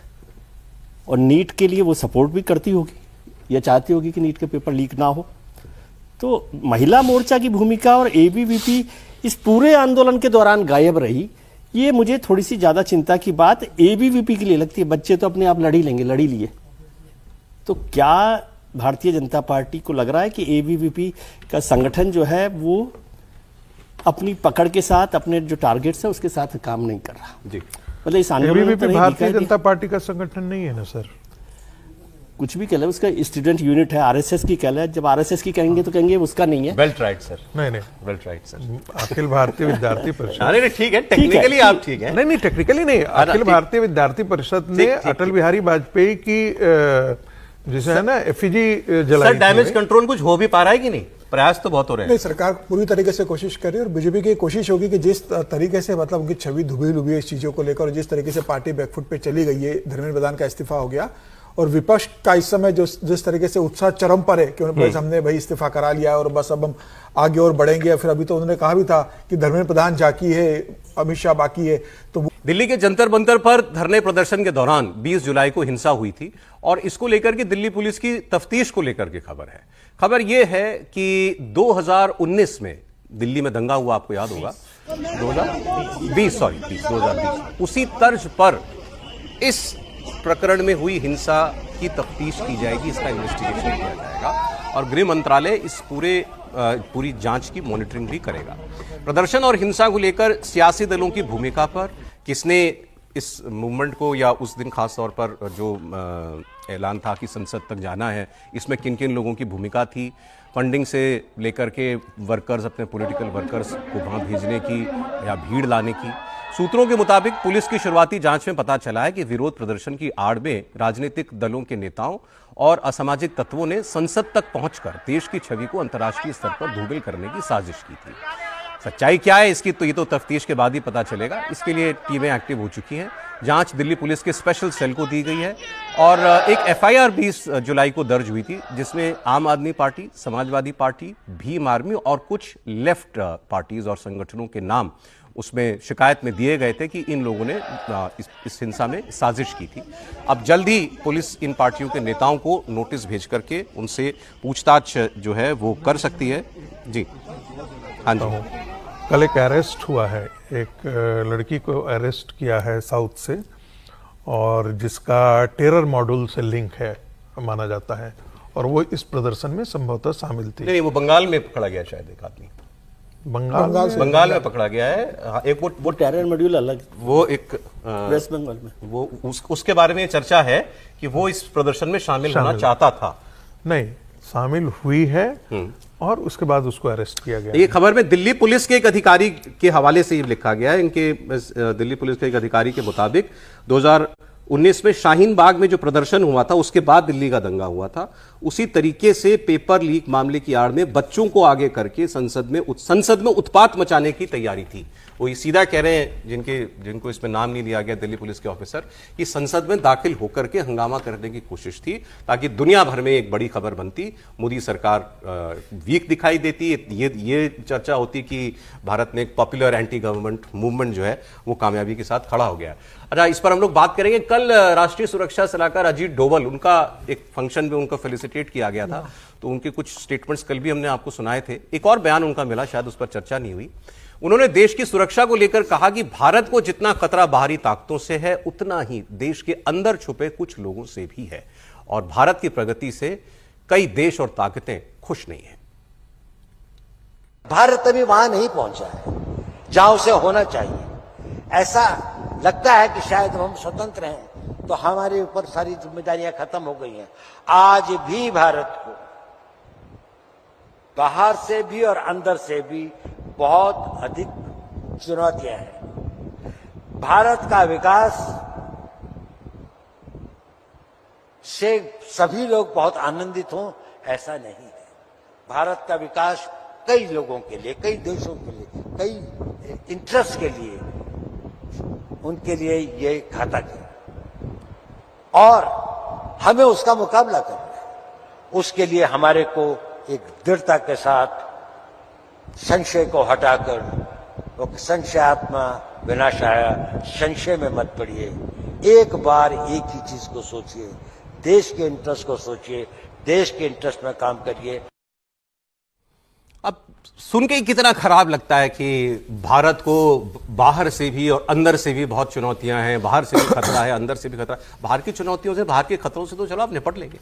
और नीट के लिए वो सपोर्ट भी करती होगी या चाहती होगी कि नीट के पेपर लीक ना हो। तो महिला मोर्चा की भूमिका और एबीवीपी इस पूरे आंदोलन के दौरान गायब रही, ये मुझे थोड़ी सी ज्यादा चिंता की बात एबीवीपी के लिए लगती है। बच्चे तो अपने आप लड़ी लेंगे, लड़ी लिए, तो क्या भारतीय जनता पार्टी को लग रहा है कि एबीवीपी का संगठन जो है वो अपनी पकड़ के साथ, अपने जो टारगेट्स है उसके साथ काम नहीं कर रहा? जी, मतलब इस आंदोलन में एबीवीपी भारतीय जनता पार्टी का संगठन नहीं है ना सर, कुछ भी कह ले, उसका स्टूडेंट यूनिट है, आरएसएस की कह ले। जब आरएसएस की कहेंगे तो कहेंगे उसका नहीं है। वेल ट्राइड सर, नहीं well tried sir. Akhil Bharatiya विद्यार्थी परिषद, अरे ठीक है, टेक्निकली आप ठीक है। नहीं टेक्निकली नहीं, अखिल भारतीय विद्यार्थी परिषद ने अटल बिहारी वाजपेयी की जिसे है ना एफिजी जलाई। सर डैमेज कंट्रोल कुछ हो भी पा रहा है कि नहीं? प्रयास तो बहुत हो रहे हैं। नहीं, सरकार पूरी तरीके से कोशिश कर रही है, और बीजेपी की कोशिश होगी कि जिस तरीके से मतलब उनकी छवि धुबी लुबी है इस चीजों को लेकर, और जिस तरीके से पार्टी बैकफुट पे चली गई है, धर्मेंद्र प्रधान का इस्तीफा हो गया, और विपक्ष का इस समय जो जिस तरीके से उत्साह चरम पर है कि हमने भाई इस्तीफा करा लिया और बस अब हम आगे और बढ़ेंगे। फिर अभी तो उन्होंने कहा भी था कि धर्मेंद्र प्रधान जाकी है, अमित शाह बाकी है। तो दिल्ली के जंतर मंतर पर धरने प्रदर्शन के दौरान 20 जुलाई को हिंसा हुई थी, और इसको लेकर के दिल्ली पुलिस की तफ्तीश को लेकर के खबर है। खबर यह है कि 2019 में दिल्ली में दंगा हुआ, आपको याद होगा, 2020 उसी तर्ज पर इस प्रकरण में हुई हिंसा की तफ्तीश की जाएगी, इसका इन्वेस्टिगेशन किया जाएगा, और गृह मंत्रालय इस पूरी जांच की मॉनिटरिंग भी करेगा। प्रदर्शन और हिंसा को लेकर सियासी दलों की भूमिका पर, किसने इस मूवमेंट को, या उस दिन खास तौर पर जो ऐलान था कि संसद तक जाना है, इसमें किन किन लोगों की भूमिका थी, फंडिंग से लेकर के वर्कर्स, अपने पॉलिटिकल वर्कर्स को वहां भेजने की या भीड़ लाने की। सूत्रों के मुताबिक पुलिस की शुरुआती जांच में पता चला है कि विरोध प्रदर्शन की आड़ में राजनीतिक दलों के नेताओं और असामाजिक तत्वों ने संसद तक पहुंचकर देश की छवि को अंतर्राष्ट्रीय स्तर पर धूमिल करने की साजिश की थी। सच्चाई क्या है इसकी, तो ये तो तफ्तीश के बाद ही पता चलेगा। इसके लिए टीमें एक्टिव हो चुकी हैं, जांच दिल्ली पुलिस के स्पेशल सेल को दी गई है और एक एफआईआर 20 जुलाई को दर्ज हुई थी जिसमें आम आदमी party, Samajwadi party, Bhim army और कुछ लेफ्ट पार्टीज और संगठनों के नाम उसमें शिकायत में दिए गए थे कि इन लोगों ने इस हिंसा में साजिश की थी। अब जल्द ही पुलिस इन पार्टियों के नेताओं को नोटिस भेज करके उनसे पूछताछ जो है वो कर सकती है। जी हाँ जी, कल एक अरेस्ट हुआ है, एक लड़की को अरेस्ट किया है साउथ से और जिसका टेरर मॉड्यूल से लिंक है माना जाता है और वो इस प्रदर्शन में संभवतः शामिल थी। नहीं, वो बंगाल में पकड़ा गया शायद एक आदमी, बंगाल में पकड़ा गया है। हाँ, एक वो टेरर मॉड्यूल अलग, वो एक वेस्ट बंगाल में वो उसके बारे में चर्चा है कि वो इस प्रदर्शन में शामिल होना चाहता था। नहीं, शामिल हुई है और उसके बाद उसको अरेस्ट किया गया। ये खबर में दिल्ली पुलिस के एक अधिकारी के हवाले से ये लिखा गया है। इनके दिल्ली पुलिस के एक अधिकारी के मुताबिक 2019 में शाहीन बाग में जो प्रदर्शन हुआ था उसके बाद दिल्ली का दंगा हुआ था, उसी तरीके से पेपर लीक मामले की आड़ में बच्चों को आगे करके संसद में उत्पात मचाने की तैयारी थी। वो ये सीधा कह रहे हैं जिनको इसमें नाम नहीं लिया गया दिल्ली पुलिस के ऑफिसर, कि संसद में दाखिल होकर के हंगामा करने की कोशिश थी ताकि दुनिया भर में एक बड़ी खबर बनती, मोदी सरकार वीक दिखाई देती, ये चर्चा होती कि भारत में एक पॉपुलर एंटी गवर्नमेंट मूवमेंट जो है वो कामयाबी के साथ खड़ा हो गया। अच्छा, इस पर हम लोग बात करेंगे। कल राष्ट्रीय सुरक्षा सलाहकार अजीत डोभाल, उनका एक फंक्शन में उनको फेलिसिटेट किया गया था, तो उनके कुछ स्टेटमेंट्स कल भी हमने आपको सुनाए थे। एक और बयान उनका मिला, शायद उस पर चर्चा नहीं हुई। उन्होंने देश की सुरक्षा को लेकर कहा कि भारत को जितना खतरा बाहरी ताकतों से है उतना ही देश के अंदर छुपे कुछ लोगों से भी है और भारत की प्रगति से कई देश और ताकतें खुश नहीं है। भारत अभी वहां नहीं पहुंचा है जहां उसे होना चाहिए। ऐसा लगता है कि शायद हम स्वतंत्र हैं तो हमारे ऊपर सारी जिम्मेदारियां खत्म हो गई हैं। आज भी भारत को बाहर से भी और अंदर से भी बहुत अधिक चुनौतियां हैं। भारत का विकास से सभी लोग बहुत आनंदित हों ऐसा नहीं है। भारत का विकास कई लोगों के लिए, कई देशों के लिए, कई इंटरेस्ट के लिए, उनके लिए ये घातक है और हमें उसका मुकाबला करना है। उसके लिए हमारे को एक दृढ़ता के साथ संशय को हटाकर, वो संशयात्मा विनाशाय, संशय में मत पड़िए। एक बार एक ही चीज को सोचिए, देश के इंटरेस्ट को सोचिए, देश के इंटरेस्ट में काम करिए। अब सुन के कितना खराब लगता है कि भारत को बाहर से भी और अंदर से भी बहुत चुनौतियां हैं, बाहर से भी खतरा है, अंदर से भी खतरा। बाहर की चुनौतियों से, बाहर के खतरों से तो चलो आप निपट लेंगे,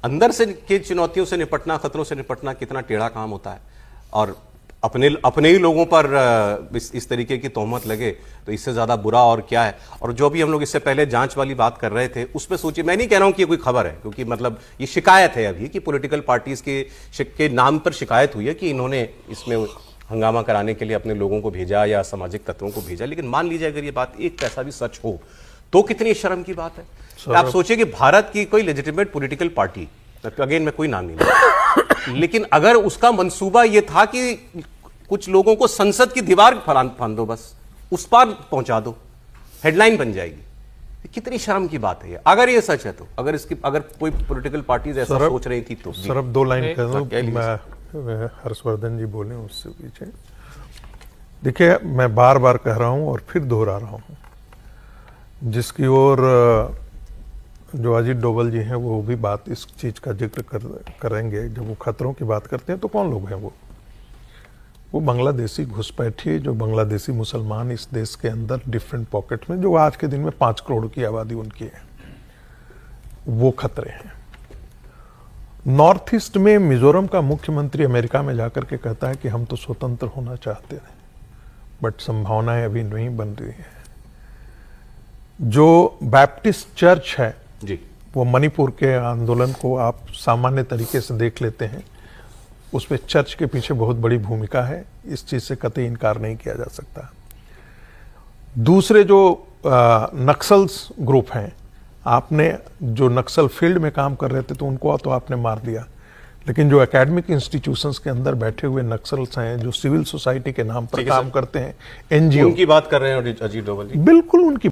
अंदर से के चुनौतियों से निपटना, खतरों से निपटना कितना टेढ़ा काम होता है। और अपने ही लोगों पर इस तरीके की तोहमत लगे तो इससे ज्यादा बुरा और क्या है। और जो भी हम लोग इससे पहले जांच वाली बात कर रहे थे उस पर सोचिए, मैं नहीं कह रहा हूं कि ये कोई खबर है, क्योंकि मतलब ये शिकायत है अभी कि पॉलिटिकल पार्टीज के नाम पर शिकायत हुई है कि इन्होंने इसमें हंगामा कराने के लिए अपने लोगों को भेजा या सामाजिक तत्वों को भेजा। लेकिन मान लीजिए अगर ये बात एक पैसा भी सच हो तो कितनी शर्म की बात है। आप सोचिए कि भारत की कोई लेजिटिमेट पॉलिटिकल पार्टी, अगेन मैं कोई नाम नहीं लूंगा, लेकिन अगर उसका मंसूबा यह था कि कुछ लोगों को संसद की दीवार फांद दो, बस उस पार पहुंचा दो, हेडलाइन बन जाएगी। कितनी शर्म की बात है ये, अगर ये सच है तो। अगर कोई पॉलिटिकल पार्टीज ऐसा सोच रही थी तो सर अब 2 लाइन कह दूं, मैं हर्षवर्धन जी बोले उससे पीछे। देखिए, मैं बार बार कह रहा हूं और फिर दोहरा रहा हूं, जिसकी ओर जो अजीत डोभाल जी हैं वो भी बात इस चीज का जिक्र करेंगे। जब वो खतरों की बात करते हैं तो कौन लोग हैं वो बांग्लादेशी घुसपैठिए, जो बांग्लादेशी मुसलमान इस देश के अंदर डिफरेंट पॉकेट में, जो आज के दिन में 5 करोड़ की आबादी उनकी है, वो खतरे हैं। नॉर्थ ईस्ट में मिजोरम का मुख्यमंत्री अमेरिका में जाकर के कहता है कि हम तो स्वतंत्र होना चाहते हैं, बट संभावनाएं अभी नहीं बन रही है। जो बैप्टिस्ट चर्च है जी, वो मणिपुर के आंदोलन को आप सामान्य तरीके से देख लेते हैं, उसमें चर्च के पीछे बहुत बड़ी भूमिका है, इस चीज से कतई इनकार नहीं किया जा सकता। दूसरे जो नक्सल्स ग्रुप हैं, आपने जो नक्सल फील्ड में काम कर रहे थे तो उनको तो आपने मार दिया, लेकिन जो एकेडमिक इंस्टीट्यूशंस के अंदर बैठे हुए नक्सल्स हैं, जो सिविल सोसाइटी के नाम पर काम करते हैं, एनजीओ, उनकी बात कर रहे हैं अजीत डोभाल जी। बिल्कुल उनकी